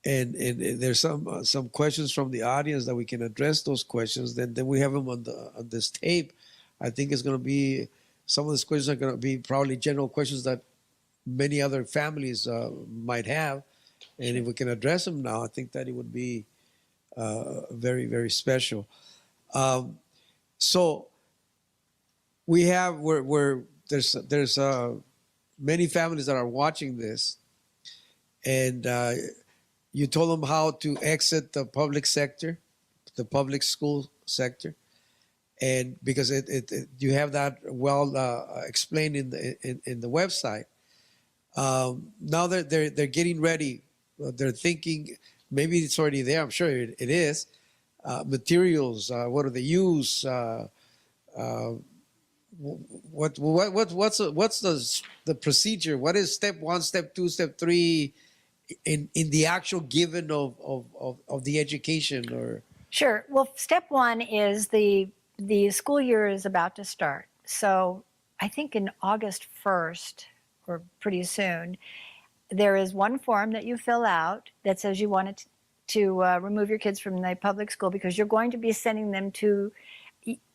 And there's some questions from the audience that we can address those questions. Then we have them on this tape. I think it's going to be, some of these questions are going to be probably general questions that many other families might have. And if we can address them now, I think that it would be very, very special. So we have where there's many families that are watching this, and you told them how to exit the public sector, the public school sector, and because you have that well explained in the website. Now they're getting ready. They're thinking maybe it's already there. I'm sure it is. Materials. What do they use? What's the procedure? What is step 1, step 2, step 3 in the actual giving of the education? Or Sure. Well, step one is the school year is about to start. So I think in August 1st, or pretty soon, there is one form that you fill out that says you want to remove your kids from the public school because you're going to be sending them to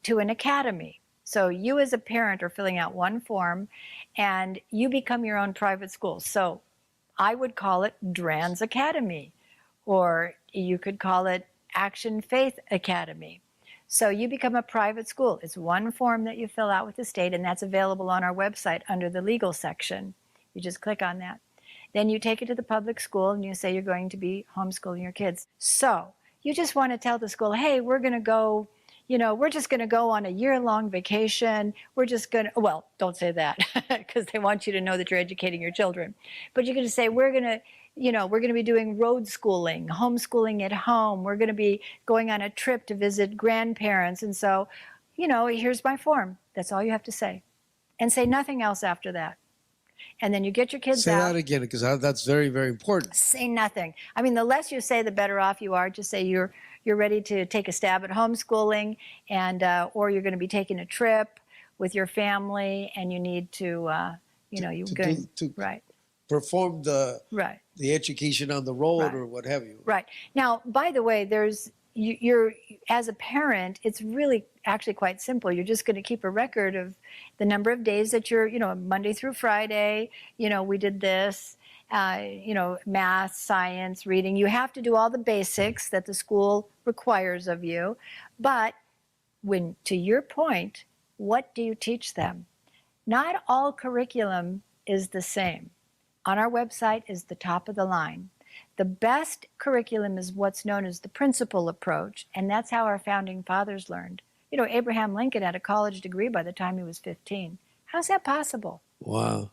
an academy. So you as a parent are filling out one form and you become your own private school. So I would call it Drans Academy, or you could call it Action Faith Academy. So you become a private school. It's one form that you fill out with the state, and that's available on our website under the legal section. You just click on that. Then you take it to the public school and you say you're going to be homeschooling your kids. So you just want to tell the school, hey, we're going to go, we're just going to go on a year-long vacation. We're just going to, well, don't say that because they want you to know that you're educating your children. But you can just say, we're going to be doing road schooling, homeschooling at home. We're going to be going on a trip to visit grandparents. And so, here's my form. That's all you have to say. And say nothing else after that. And then you get your kids say out. that again, because that's very, very important. Say nothing. I mean, the less you say, the better off you are. Just say you're ready to take a stab at homeschooling, and or you're going to be taking a trip with your family, and you need to, right. Perform the Right. the education on the road, Right. or what have you. Right. Now, by the way, you're as a parent, it's really actually quite simple. You're just going to keep a record of the number of days that you're, Monday through Friday, we did this, math, science, reading. You have to do all the basics that the school requires of you. But to your point, what do you teach them? Not all curriculum is the same. On our website is the top of the line. The best curriculum is what's known as the principal approach, and that's how our founding fathers learned. Abraham Lincoln had a college degree by the time he was 15. How's that possible? Wow.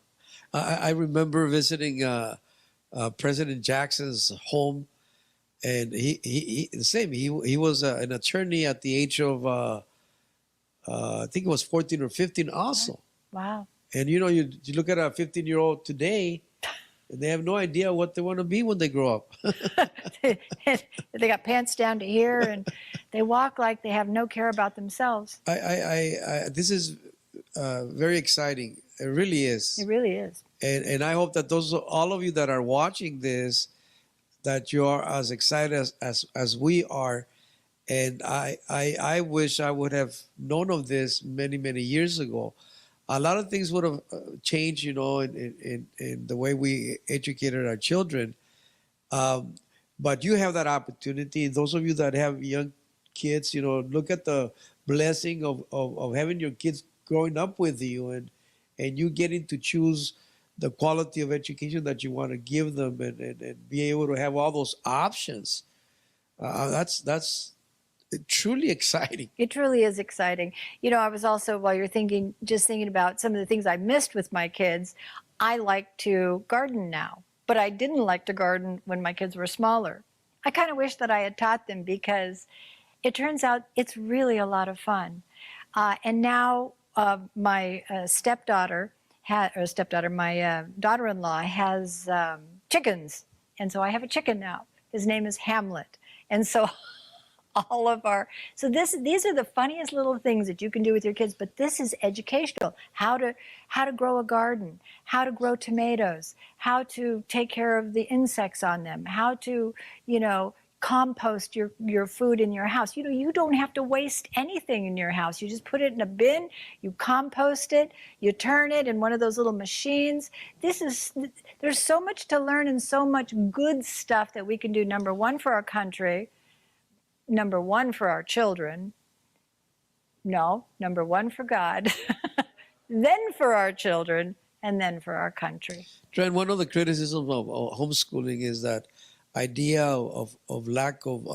I remember visiting President Jackson's home, and he the same. He was an attorney at the age of I think it was 14 or 15 also. Wow. And you look at a 15-year-old today, and they have no idea what they want to be when they grow up. They got pants down to here, and they walk like they have no care about themselves. This is very exciting. It really is. It really is. And I hope that all of you that are watching this, that you are as excited as we are. And I wish I would have known of this many, many years ago. A lot of things would have changed, in the way we educated our children. But you have that opportunity. Those of you that have young kids, look at the blessing of having your kids growing up with you, and you getting to choose the quality of education that you want to give them, and be able to have all those options. That's truly exciting. It truly is exciting. I was also, while you're thinking about some of the things I missed with my kids, I like to garden now, but I didn't like to garden when my kids were smaller. I kind of wish that I had taught them, because it turns out it's really a lot of fun. And now my my daughter-in-law has chickens. And so I have a chicken now. His name is Hamlet. And so these are the funniest little things that you can do with your kids, but this is educational. How to grow a garden, how to grow tomatoes, how to take care of the insects on them, how to, compost your food in your house. You don't have to waste anything in your house. You just put it in a bin, you compost it, you turn it in one of those little machines. There's so much to learn and so much good stuff that we can do, number one, for our country, number one, for our children. No, number one, for God, then for our children, and then for our country. Trent, one of the criticisms of homeschooling is that idea of lack of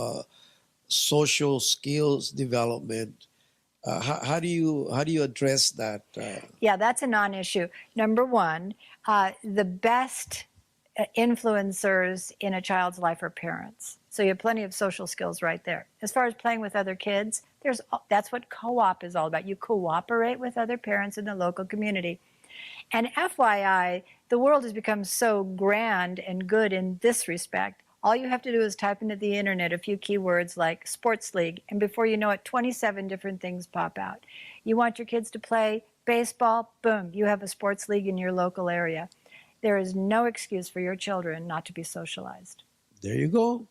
social skills development. How do you address that? Yeah, that's a non-issue. Number one, the best influencers in a child's life are parents. So you have plenty of social skills right there. As far as playing with other kids, that's what co-op is all about. You cooperate with other parents in the local community. And FYI, the world has become so grand and good in this respect. All you have to do is type into the internet a few keywords like sports league, and before you know it, 27 different things pop out. You want your kids to play baseball? Boom, you have a sports league in your local area. There is no excuse for your children not to be socialized. There you go.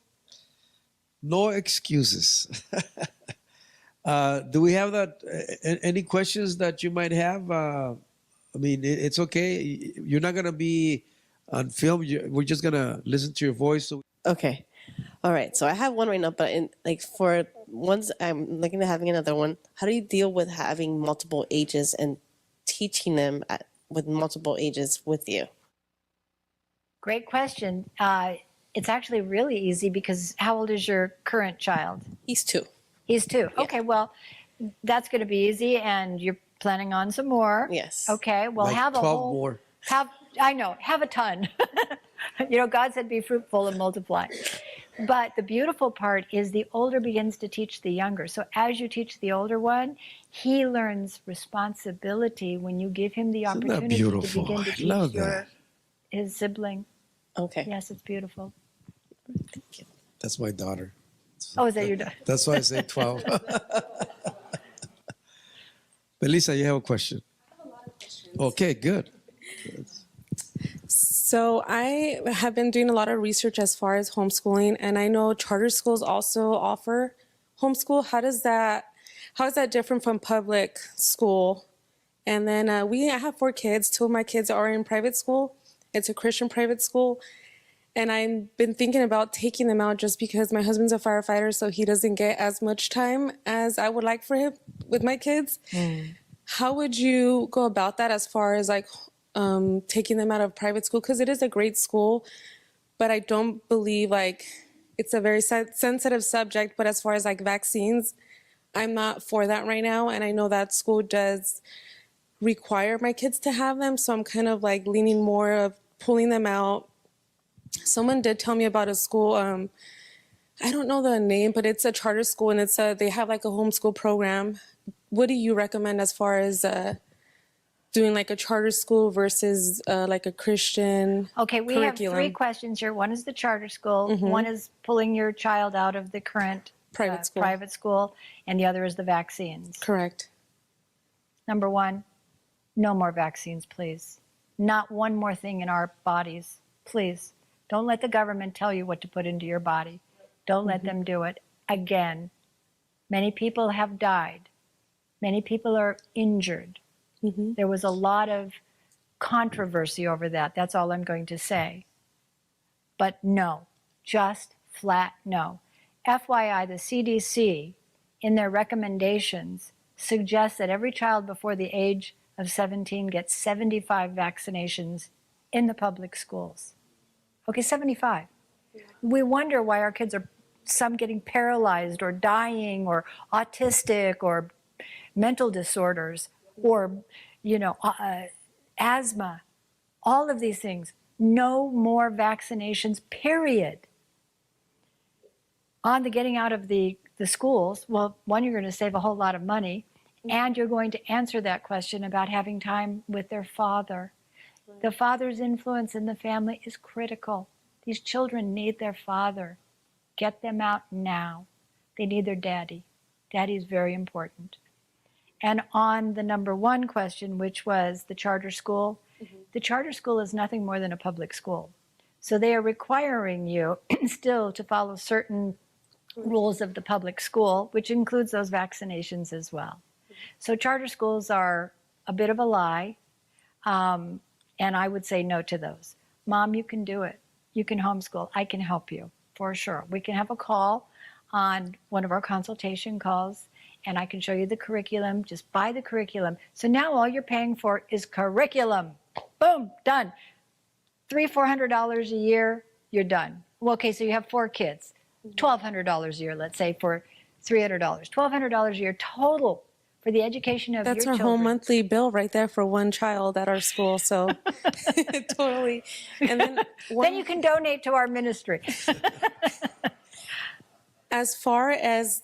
No excuses. Do we have that? Any questions that you might have? I mean, it's okay. You're not going to be on film. We're just going to listen to your voice. So Okay. All right. So I have one right now, but for ones I'm looking at having another one. How do you deal with having multiple ages and teaching them with multiple ages with you? Great question. It's actually really easy because how old is your current child? He's 2. He's 2. Okay, well, that's going to be easy, and you're planning on some more. Yes. Okay, well, like have a 12 whole. more. Have a ton. God said be fruitful and multiply. But the beautiful part is the older begins to teach the younger. So as you teach the older one, he learns responsibility when you give him the Isn't that opportunity to beautiful? begin to I teach love that. his sibling. Okay. Yes, it's beautiful. That's my daughter. Oh, is that your daughter? That's why I say 12. Melissa, you have a question? Okay, good. So I have been doing a lot of research as far as homeschooling, and I know charter schools also offer homeschool. How is that different from public school? And then I have 4 kids. 2 of my kids are in private school. It's a Christian private school. And I've been thinking about taking them out just because my husband's a firefighter, so he doesn't get as much time as I would like for him with my kids. How would you go about that as far as taking them out of private school? Because it is a great school, but I don't believe it's a very sensitive subject. But as far as vaccines, I'm not for that right now. And I know that school does require my kids to have them. So I'm kind of leaning more of pulling them out. Someone did tell me about a school. I don't know the name, but it's a charter school, and they have a homeschool program. What do you recommend as far as doing a charter school versus a Christian Okay, we curriculum? have 3 questions here. One is the charter school. One is pulling your child out of the current Private school. and the other is the vaccines. Correct. Number 1, no more vaccines, please. Not one more thing in our bodies, please. Don't let the government tell you what to put into your body. Don't let them do it. Again, many people have died. Many people are injured. There was a lot of controversy over that. That's all I'm going to say. But no, just flat no. FYI, the CDC, in their recommendations, suggests that every child before the age of 17 gets 75 vaccinations in the public schools. Okay, 75. We wonder why our kids are some getting paralyzed or dying or autistic or mental disorders or, asthma, all of these things. No more vaccinations, period. On the getting out of the schools, well, one, you're going to save a whole lot of money, and you're going to answer that question about having time with their father. The father's influence in the family is critical. These children need their father. Get them out now. They need their daddy. Daddy is very important. And on the number 1 question, which was the charter school, the charter school is nothing more than a public school. So they are requiring you still to follow certain rules of the public school, which includes those vaccinations as well. So charter schools are a bit of a lie, and I would say no to those. Mom, you can do it. You can homeschool. I can help you, for sure. We can have a call on one of our consultation calls, and I can show you the curriculum. Just buy the curriculum. So now all you're paying for is curriculum. Boom, done. $300-400 a year, you're done. Well, okay, so you have 4 kids. $1,200 a year, let's say, for $300. $1,200 a year total for the education of That's your our whole children. monthly bill right there for one child at our school. So totally. And then Then you can donate to our ministry. as far as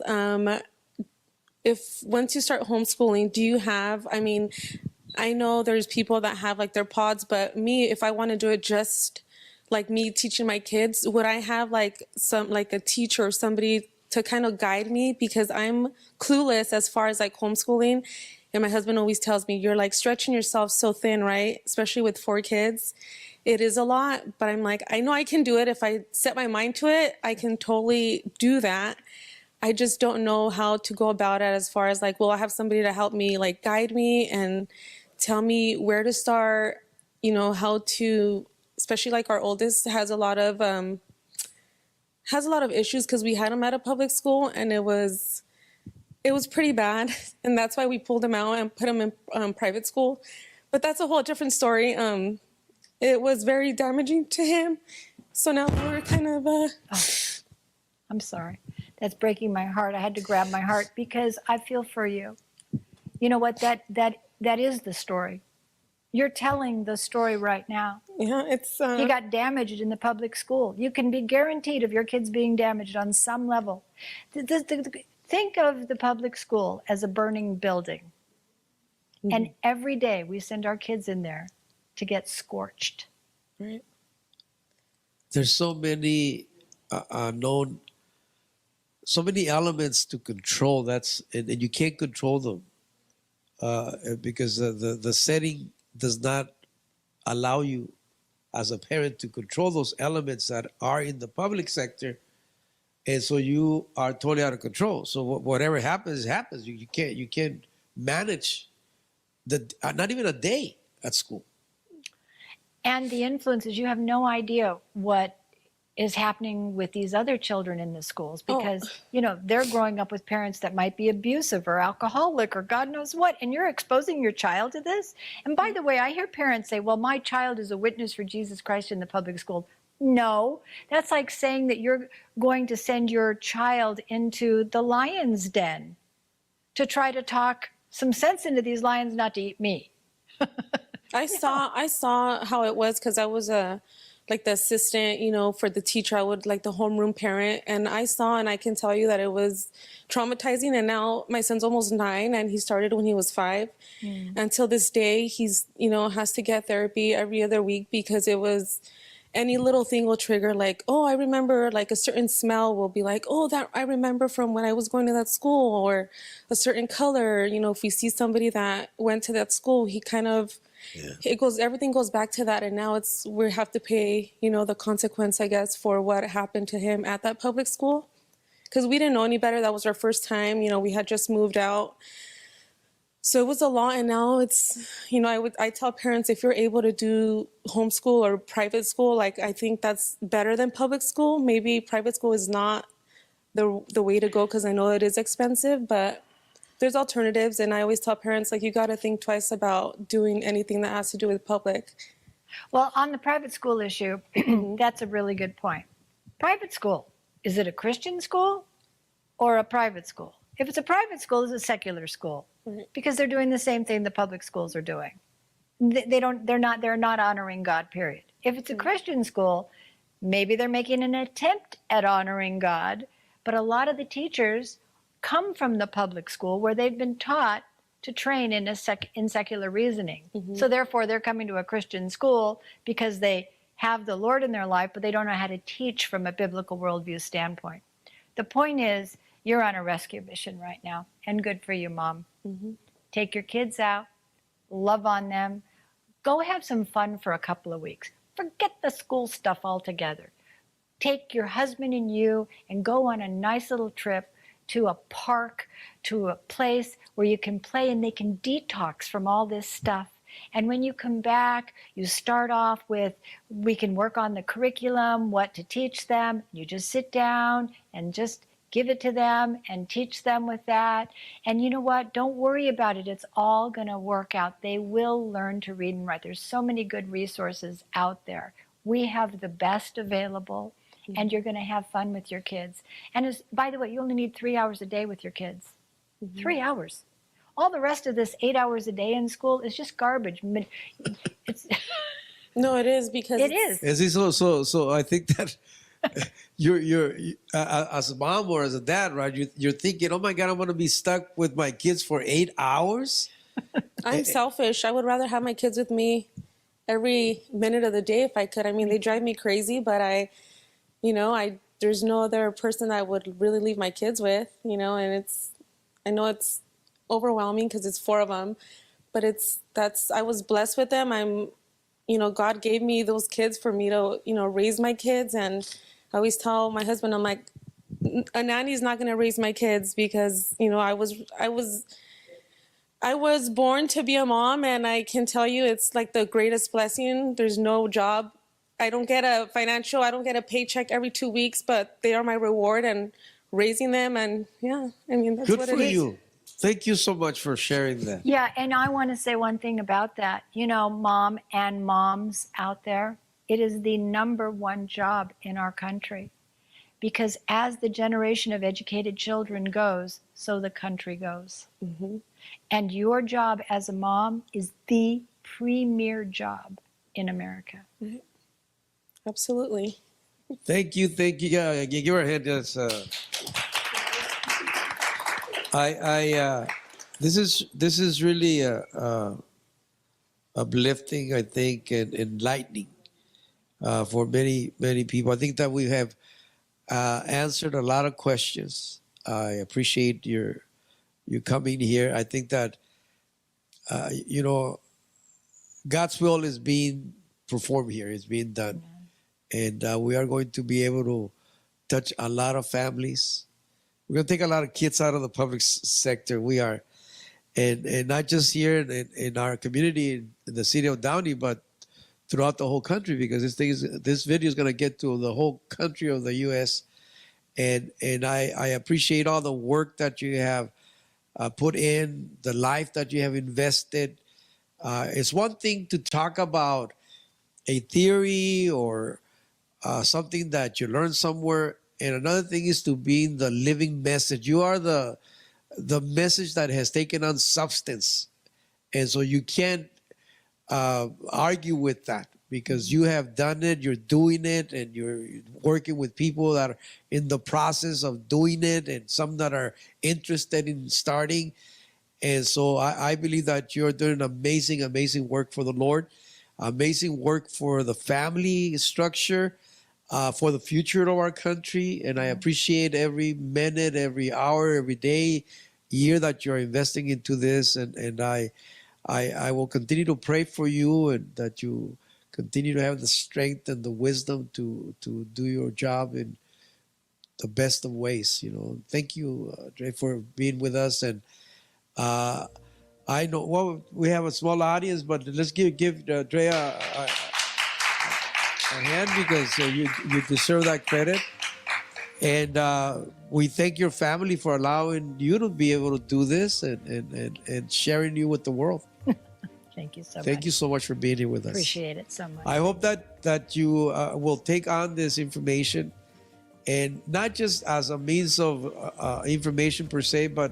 if once you start homeschooling, do you have, I mean, I know there's people that have like their pods, but me, if I want to do it just like me teaching my kids, would I have like a teacher or somebody to kind of guide me? Because I'm clueless as far as like homeschooling. And my husband always tells me, you're like stretching yourself so thin, right? Especially with 4 kids. It is a lot, but I'm like, I know I can do it. If I set my mind to it, I can totally do that. I just don't know how to go about it as far as like, will I have somebody to help me, like guide me and tell me where to start, how to, especially like our oldest has a lot of issues because we had him at a public school and it was pretty bad. And that's why we pulled him out and put him in private school. But that's a whole different story. It was very damaging to him. So now we're kind of, I'm sorry. That's breaking my heart. I had to grab my heart because I feel for you. You know what? That is the story. You're telling the story right now. yeah, it's, He got damaged in the public school. You can be guaranteed of your kids being damaged on some level. Think of the public school as a burning building. And every day we send our kids in there to get scorched. right. There's so many so many elements to control. And you can't control them because the setting does not allow you as a parent to control those elements that are in the public sector, and so you are totally out of control. So whatever happens, happens. You can't manage not even a day at school. And the influences, you have no idea what is happening with these other children in the schools because, they're growing up with parents that might be abusive or alcoholic or God knows what, and you're exposing your child to this. And by the way, I hear parents say, well, my child is a witness for Jesus Christ in the public school. No, that's like saying that you're going to send your child into the lion's den to try to talk some sense into these lions not to eat me. I saw how it was because I was like the assistant, for the teacher. I would like the homeroom parent, and I saw, and I can tell you that it was traumatizing. And now my son's almost 9, and he started when he was 5. Until this day, he's has to get therapy every other week because it was any little thing will trigger like, oh, I remember like a certain smell will be like, oh, that I remember from when I was going to that school, or a certain color. If we see somebody that went to that school, he kind of. Yeah. Everything goes back to that. And now we have to pay, the consequence, I guess, for what happened to him at that public school. Because we didn't know any better. That was our first time. We had just moved out. So it was a lot. And now it's, I tell parents, if you're able to do homeschool or private school, like I think that's better than public school. Maybe private school is not the way to go because I know it is expensive, but there's alternatives. And I always tell parents, like, you got to think twice about doing anything that has to do with public. Well, on the private school issue, that's a really good point. Private school, is it a Christian school or a private school? If it's a private school, it's a secular school because they're doing the same thing the public schools are doing. They're not honoring God, period. If it's a Christian school, maybe they're making an attempt at honoring God, but a lot of the teachers come from the public school where they've been taught to train in secular reasoning. So therefore, they're coming to a Christian school because they have the Lord in their life, but they don't know how to teach from a biblical worldview standpoint. The point is, you're on a rescue mission right now, and good for you, Mom. Take your kids out, love on them, go have some fun for a couple of weeks. Forget the school stuff altogether. Take your husband and you and go on a nice little trip to a park, to a place where you can play and they can detox from all this stuff. And when you come back, you start off with, we can work on the curriculum, what to teach them. You just sit down and just give it to them and teach them with that. And you know what? Don't worry about it. It's all going to work out. They will learn to read and write. There's so many good resources out there. We have the best available. and you're going to have fun with your kids. And by the way, you only need 3 hours a day with your kids. 3 hours. All the rest of this 8 hours a day in school is just garbage. It's, No, it is because it is. Is it so I think that you're as a mom or as a dad, right? You're thinking, oh my God, I'm going to be stuck with my kids for 8 hours. I'm selfish. I would rather have my kids with me every minute of the day if I could. I mean, they drive me crazy, but there's no other person that I would really leave my kids with, and I know it's overwhelming because it's 4 of them, but I was blessed with them. God gave me those kids for me to, raise my kids. And I always tell my husband, I'm like, a nanny's not going to raise my kids because, I was born to be a mom, and I can tell you it's like the greatest blessing. There's no job. I don't get a paycheck every 2 weeks, but they are my reward and raising them. And that's Good what for it is. you. Thank you so much for sharing that. Yeah, and I want to say one thing about that. Mom and moms out there, it is the #1 job in our country. Because as the generation of educated children goes, so the country goes. Mm-hmm. And your job as a mom is the premier job in America. Absolutely. Thank you. Yeah, give her a hand. Yes, this is really uplifting, I think, and enlightening for many people. I think that we have answered a lot of questions. I appreciate you coming here. I think that God's will is being performed here. It's being done, and we are going to be able to touch a lot of families. We're going to take a lot of kids out of the public sector. We are, and not just here in our community in the city of Downey, but throughout the whole country, because this video is going to get to the whole country of the U.S. And I appreciate all the work that you have put in, the life that you have invested. It's one thing to talk about a theory or something that you learned somewhere, and another thing is to be in the living message. You are the message that has taken on substance, and so you can't argue with that because you have done it, you're doing it, and you're working with people that are in the process of doing it, and some that are interested in starting. And so I believe that you're doing amazing, amazing work for the Lord, amazing work for the family structure, for the future of our country. And I appreciate every minute, every hour, every day, year that you're investing into this. And I will continue to pray for you, and that you continue to have the strength and the wisdom to do your job in the best of ways. Thank you, Dre, for being with us. And I know we have a small audience, but let's give Dre a hand, because you deserve that credit. And we thank your family for allowing you to be able to do this and sharing you with the world. Thank you so much. Thank you so much for being here with us. Appreciate it so much. I hope that you will take on this information, and not just as a means of information per se, but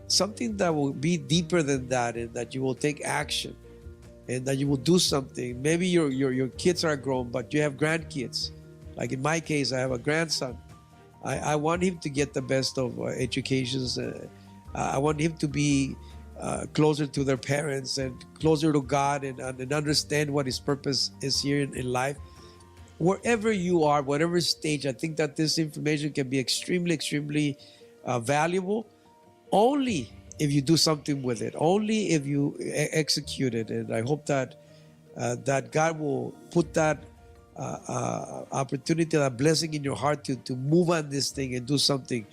something that will be deeper than that, and that you will take action, and that you will do something. Maybe your kids are grown, but you have grandkids. Like in my case, I have a grandson. I want him to get the best of educations. I want him to be closer to their parents and closer to God, and understand what his purpose is here in life. Wherever you are, whatever stage, I think that this information can be extremely, extremely valuable, only if you do something with it, only if you execute it. And I hope that God will put that opportunity, that blessing in your heart to move on this thing and do something.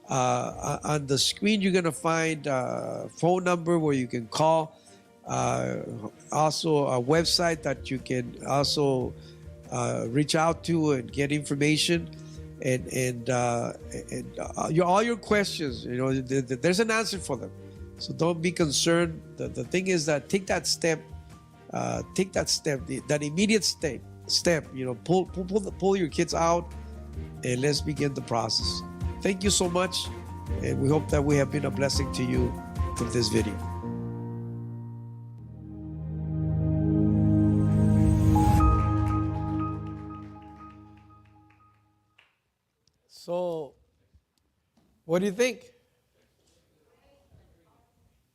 On the screen, you're going to find a phone number where you can call. Also, a website that you can also reach out to and get information. And all your questions, there's an answer for them. So don't be concerned. The thing is that take that step, that immediate step step. Pull your kids out, and let's begin the process. Thank you so much, and we hope that we have been a blessing to you from this video. So, what do you think?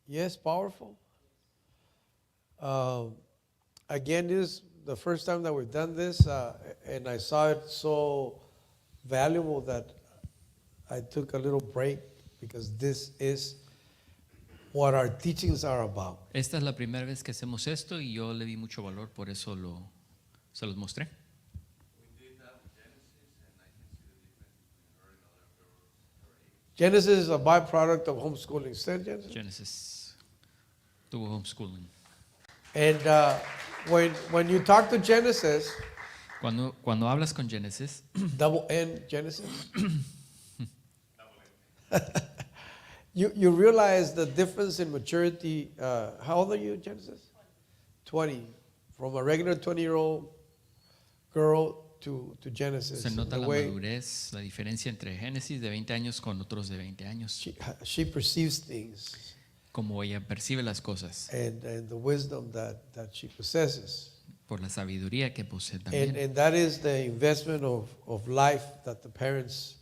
Yes, powerful. Again, this is the first time that we've done this, and I saw it so valuable that I took a little break because this is what our teachings are about. Esta es la primera vez que hacemos esto y yo le di mucho valor, por eso se los mostré. Genesis is a byproduct of homeschooling. Stand, Genesis? Genesis tuvo homeschooling. And when you talk to Genesis, Cuando hablas con Genesis, double N Genesis, you realize the difference in maturity. How old are you, Genesis? 20. From a regular 20-year-old girl to Genesis. se nota The la way madurez, la diferencia entre Génesis de 20 años con otros de 20 años. she perceives things Como ella percibe las cosas, and the wisdom that she possesses. por la sabiduría que posee And, también. and that is the investment of life that the parents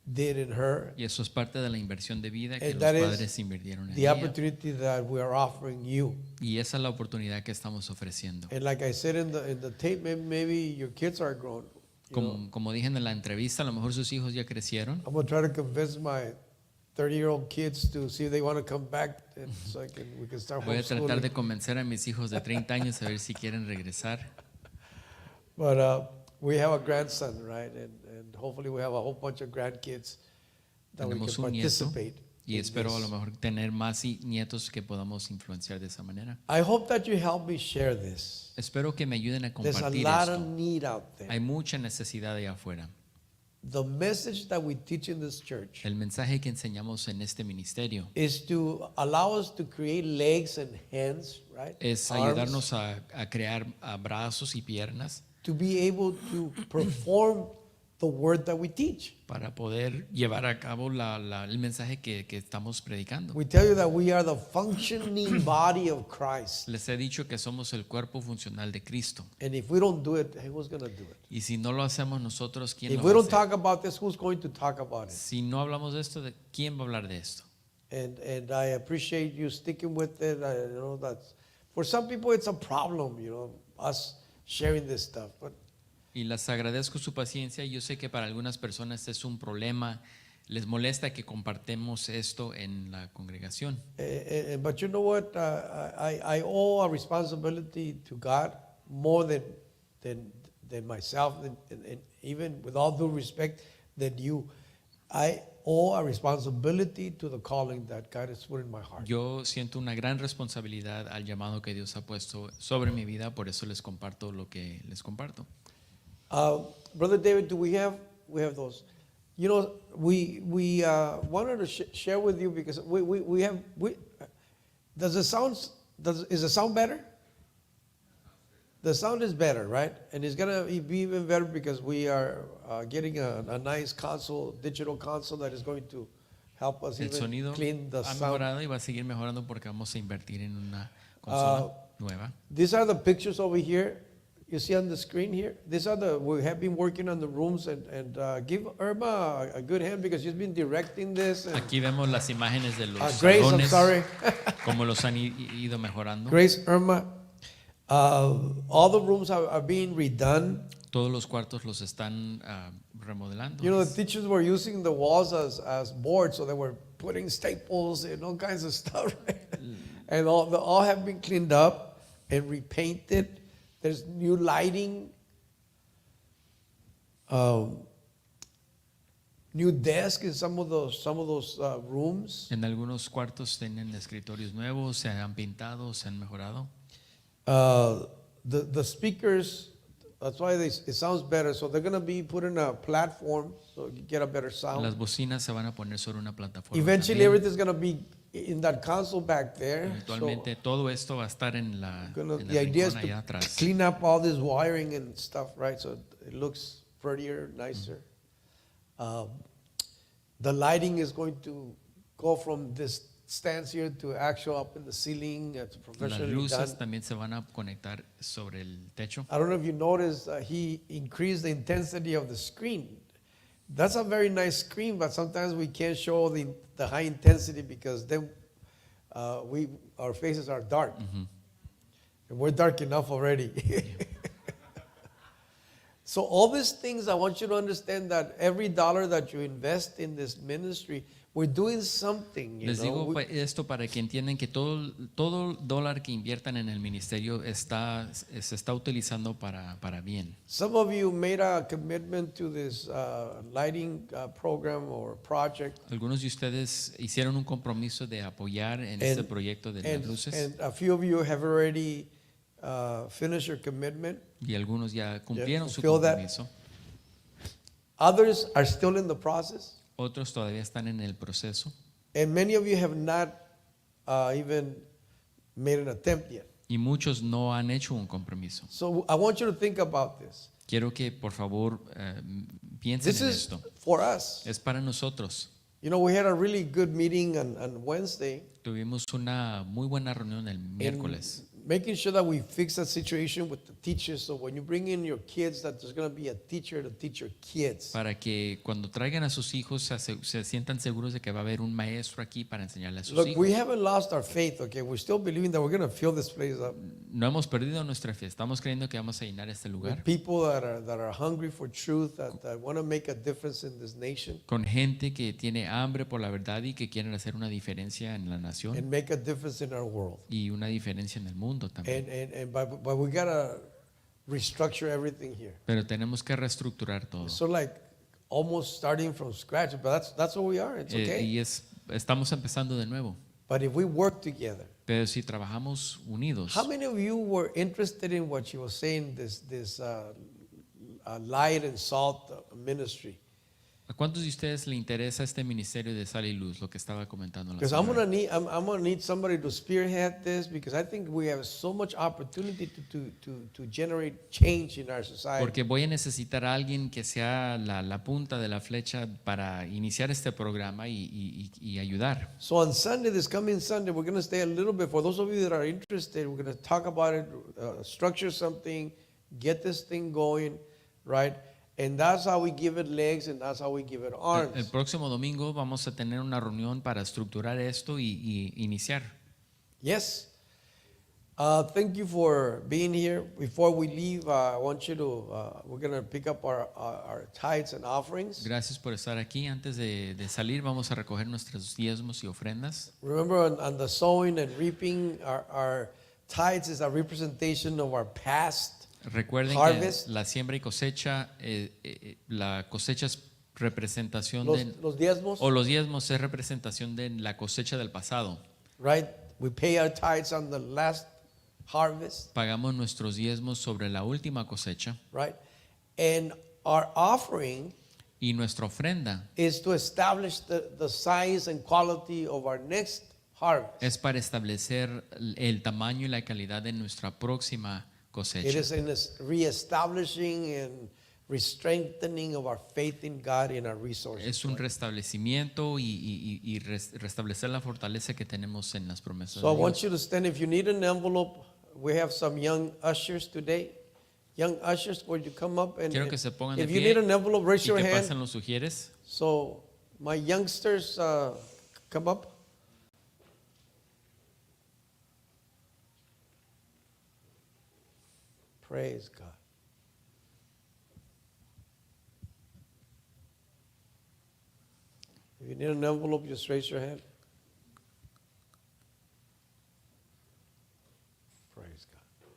did in her. Y eso es parte de la inversión de vida que And los that is padres invirtieron en The ella. opportunity that we are offering you. Y esa es la oportunidad que estamos ofreciendo. And like I said in the tape, maybe your kids are grown. You know, Como dije en la entrevista, a lo mejor sus hijos ya crecieron. I'm going to try to convince my 30-year-old kids to see if they want to come back and so we can start Voy a tratar de homeschooling. convencer a mis hijos de 30 años a ver si quieren regresar. But we have a grandson, right? And hopefully we have a whole bunch of grandkids that we can Tenemos un nieto participate. y in espero a lo this. mejor tener más nietos que podamos influenciar de esa manera. I hope that you help me share this. Espero que me ayuden a There's a compartir lot of esto. need out there. Hay mucha necesidad allá afuera. The message that we teach in this church El mensaje que enseñamos en este ministerio is to allow us to create legs and hands, right? es Arms, ayudarnos a crear brazos y piernas to be able to perform the word that we teach. para poder llevar a cabo el mensaje que estamos predicando. We tell you that we are the functioning body of Christ. Les he dicho que somos el cuerpo funcional de Cristo. And if we don't do it, hey, who's going to do it? Y si no lo hacemos nosotros, ¿quién If lo we va a don't hacer? talk about this, who's going to talk about it? Si no hablamos de esto, ¿quién va a hablar de esto? And I appreciate you sticking with it. I know that for some people it's a problem, us sharing this stuff. But Y les agradezco su paciencia. Yo sé que para algunas personas es un problema. Les molesta que compartemos esto en la congregación. but you know what? I owe a responsibility to God more than myself, and even with all due respect, than you. I owe a responsibility to the calling that God has put in my heart. Yo siento una gran responsabilidad al llamado que Dios ha puesto sobre mi vida. Por eso les comparto lo que les comparto. Brother David, do we have those? We wanted to share with you because is the sound better? The sound is better, right? And it's gonna be even better because we are getting a nice console, digital console that is going to help us El even sonido clean the ha sound. mejorado y va a seguir mejorando porque vamos a invertir en una consola nueva. These are the pictures over here. You see on the screen here? We have been working on the rooms and give Irma a good hand because she's been directing this. And, Aquí vemos las imágenes de los Grace, I'm salones, sorry. cómo los han ido mejorando. Grace, Irma, all the rooms are being redone. Todos los cuartos los están remodelando. The teachers were using the walls as boards, so they were putting staples and all kinds of stuff. Right? And all have been cleaned up and repainted. There's new lighting, new desk in some of those rooms. En algunos cuartos tienen escritorios nuevos, se han pintado, se han mejorado. The speakers, that's why it sounds better. So they're going to be put in a platform so you get a better sound. Las bocinas se van a poner sobre una plataforma. Eventually, también. everything's going to be in that console back there. Eventualmente todo esto va a estar en la en The el idea is rincón allá to atrás. clean up all this wiring and stuff, right? So it looks prettier, nicer. The lighting is going to go from this stands here to actual up in the ceiling. It's Las professionally luces done. también se van a conectar sobre el techo. I don't know if you noticed, he increased the intensity of the screen. That's a very nice screen, but sometimes we can't show the high intensity because then our faces are dark. And we're dark enough already. So all these things, I want you to understand that every dollar that you invest in this ministry, we're doing something. You Les know? digo esto para que entiendan que todo dólar que inviertan en el ministerio se está utilizando para bien. Some of you made a commitment to this lighting program or project. Algunos de ustedes hicieron un compromiso de apoyar en este proyecto de las luces And a few of you have already finished your commitment. y algunos ya cumplieron su fulfill that. compromiso. Others are still in the process. Otros todavía están en el proceso And many of you have not even made an attempt yet. y muchos no han hecho un compromiso. So I want you to think about this. Quiero que por favor piensen This en is esto. for us. Es para nosotros. You know, we had a really good meeting on Wednesday. Tuvimos una muy buena reunión el miércoles. Making sure that we fix that situation with the teachers, so when you bring in your kids, that there's going to be a teacher to teach your kids. Para que cuando traigan a sus hijos se sientan seguros de que va a haber un maestro aquí para enseñarle a sus Look, hijos. we haven't lost our faith, okay? We're still believing that we're going to fill this place up No hemos perdido nuestra fe. Estamos creyendo que vamos a llenar este lugar with people that are hungry for truth, that want to make a difference in this nation con gente que tiene hambre por la verdad y que quieren hacer una diferencia en la nación and make a difference in our world. y una diferencia en el mundo también. But we got to restructure everything here. Pero tenemos que reestructurar todo. So like almost starting from scratch, but that's what we are. It's okay. Y estamos empezando de nuevo. But if we work together, Pero si trabajamos unidos, how many of you were interested in what she was saying, this light and salt ministry? ¿a cuántos de ustedes le interesa este ministerio de sal y luz, lo que estaba comentando la Because I'm señora? gonna need somebody to spearhead this, because I think we have so much opportunity to generate change in our society. Porque voy a necesitar a alguien que sea la punta de la flecha para iniciar este programa y ayudar. So on Sunday, this coming Sunday, we're gonna stay a little bit. For those of you that are interested, we're gonna talk about it, structure something, get this thing going, right? And that's how we give it legs, and that's how we give it El arms. próximo domingo vamos a tener una reunión para estructurar esto y iniciar. Yes. Thank you for being here. Before we leave, I want you to, we're going to pick up our tithes and offerings. Gracias por estar aquí. Antes de salir vamos a recoger nuestros diezmos y ofrendas. Remember, on the sowing and reaping, our tithes is a representation of our past. Recuerden Harvest. que la siembra y cosecha, la cosecha es representación Los diezmos, o los diezmos es representación de la cosecha del pasado. right? We pay our tithes on the last harvest, Pagamos nuestros diezmos sobre la última cosecha right? And our offering y nuestra ofrenda is to establish the size and quality of our next harvest. es para establecer el tamaño y la calidad de nuestra próxima It cosecha. is in this reestablishing and re-strengthening of our faith in God and our resources. Es un restablecimiento y restablecer la fortaleza que tenemos en las promesas So I de want Dios. you to stand. If you need an envelope, we have some young ushers today. Young ushers, would you come up and Quiero que se pongan de if you pie need an envelope, raise y your que hand. pasen los sugieres. So my youngsters, come up. Praise God. If you need an envelope, just raise your hand. Praise God.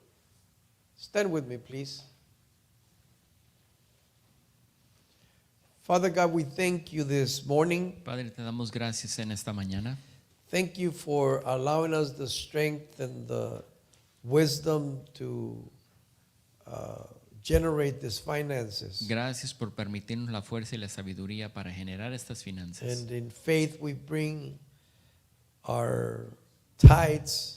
Stand with me, please. Father God, we thank you this morning. Padre, te damos gracias en esta mañana. Thank you for allowing us the strength and the wisdom to generate these finances. Gracias por permitirnos la fuerza y la sabiduría para generar estas finanzas. And in faith, we bring our tithes.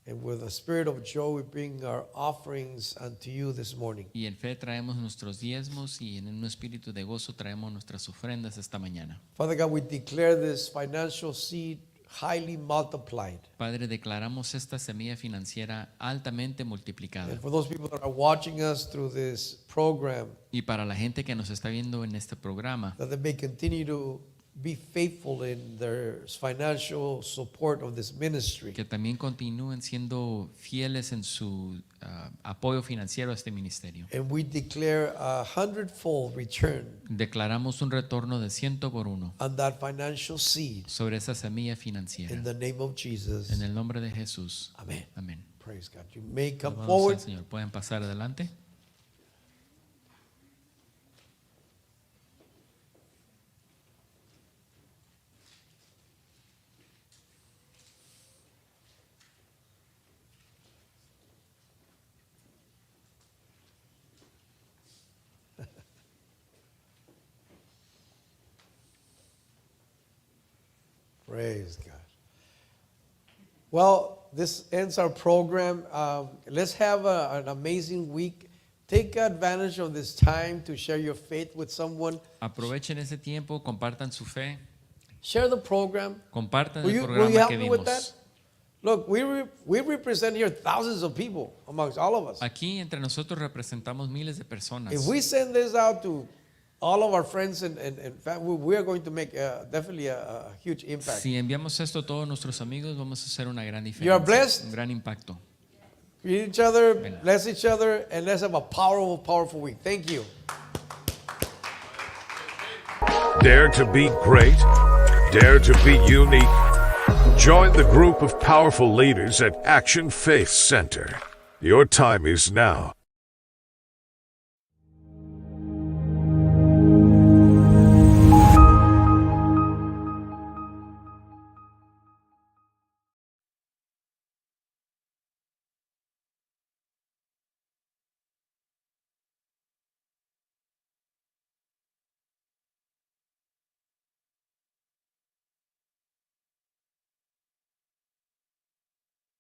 And with a spirit of joy, we bring our offerings unto you this morning. Y en fe traemos nuestros diezmos y en un espíritu de gozo traemos nuestras ofrendas esta mañana. Father God, we declare this financial seed highly multiplied. Padre, declaramos esta semilla financiera altamente multiplicada. And for those people that are watching us through this program, Y para la gente que nos está viendo en este programa, that they may continue to be faithful in their financial support of this ministry. que también continúen siendo fieles en su apoyo financiero a este ministerio. And we declare a 100-fold return Declaramos un retorno de 100 por 1 on that financial seed sobre esa semilla financiera. in the name of Jesus. En el nombre de Jesús. Amen. Amén. Praise God. You may come Alabado sea forward. el Señor. Pueden pasar adelante. Praise God. Well, this ends our program. Let's have an amazing week. Take advantage of this time to share your faith with someone. Aprovechen ese tiempo, compartan su fe, Share the program. compartan Will el you programa help que me with that? vimos. Look, we represent here thousands of people amongst all of us. Aquí entre nosotros representamos miles de personas. If we send this out to all of our friends and family, we are going to make definitely a huge impact. Si enviamos esto a todos nuestros amigos, vamos a hacer una gran You are diferencia, blessed. un gran impacto. Greet each other, bless each other, and let's have a powerful, powerful week. Thank you. Dare to be great. Dare to be unique. Join the group of powerful leaders at Action Faith Center. Your time is now.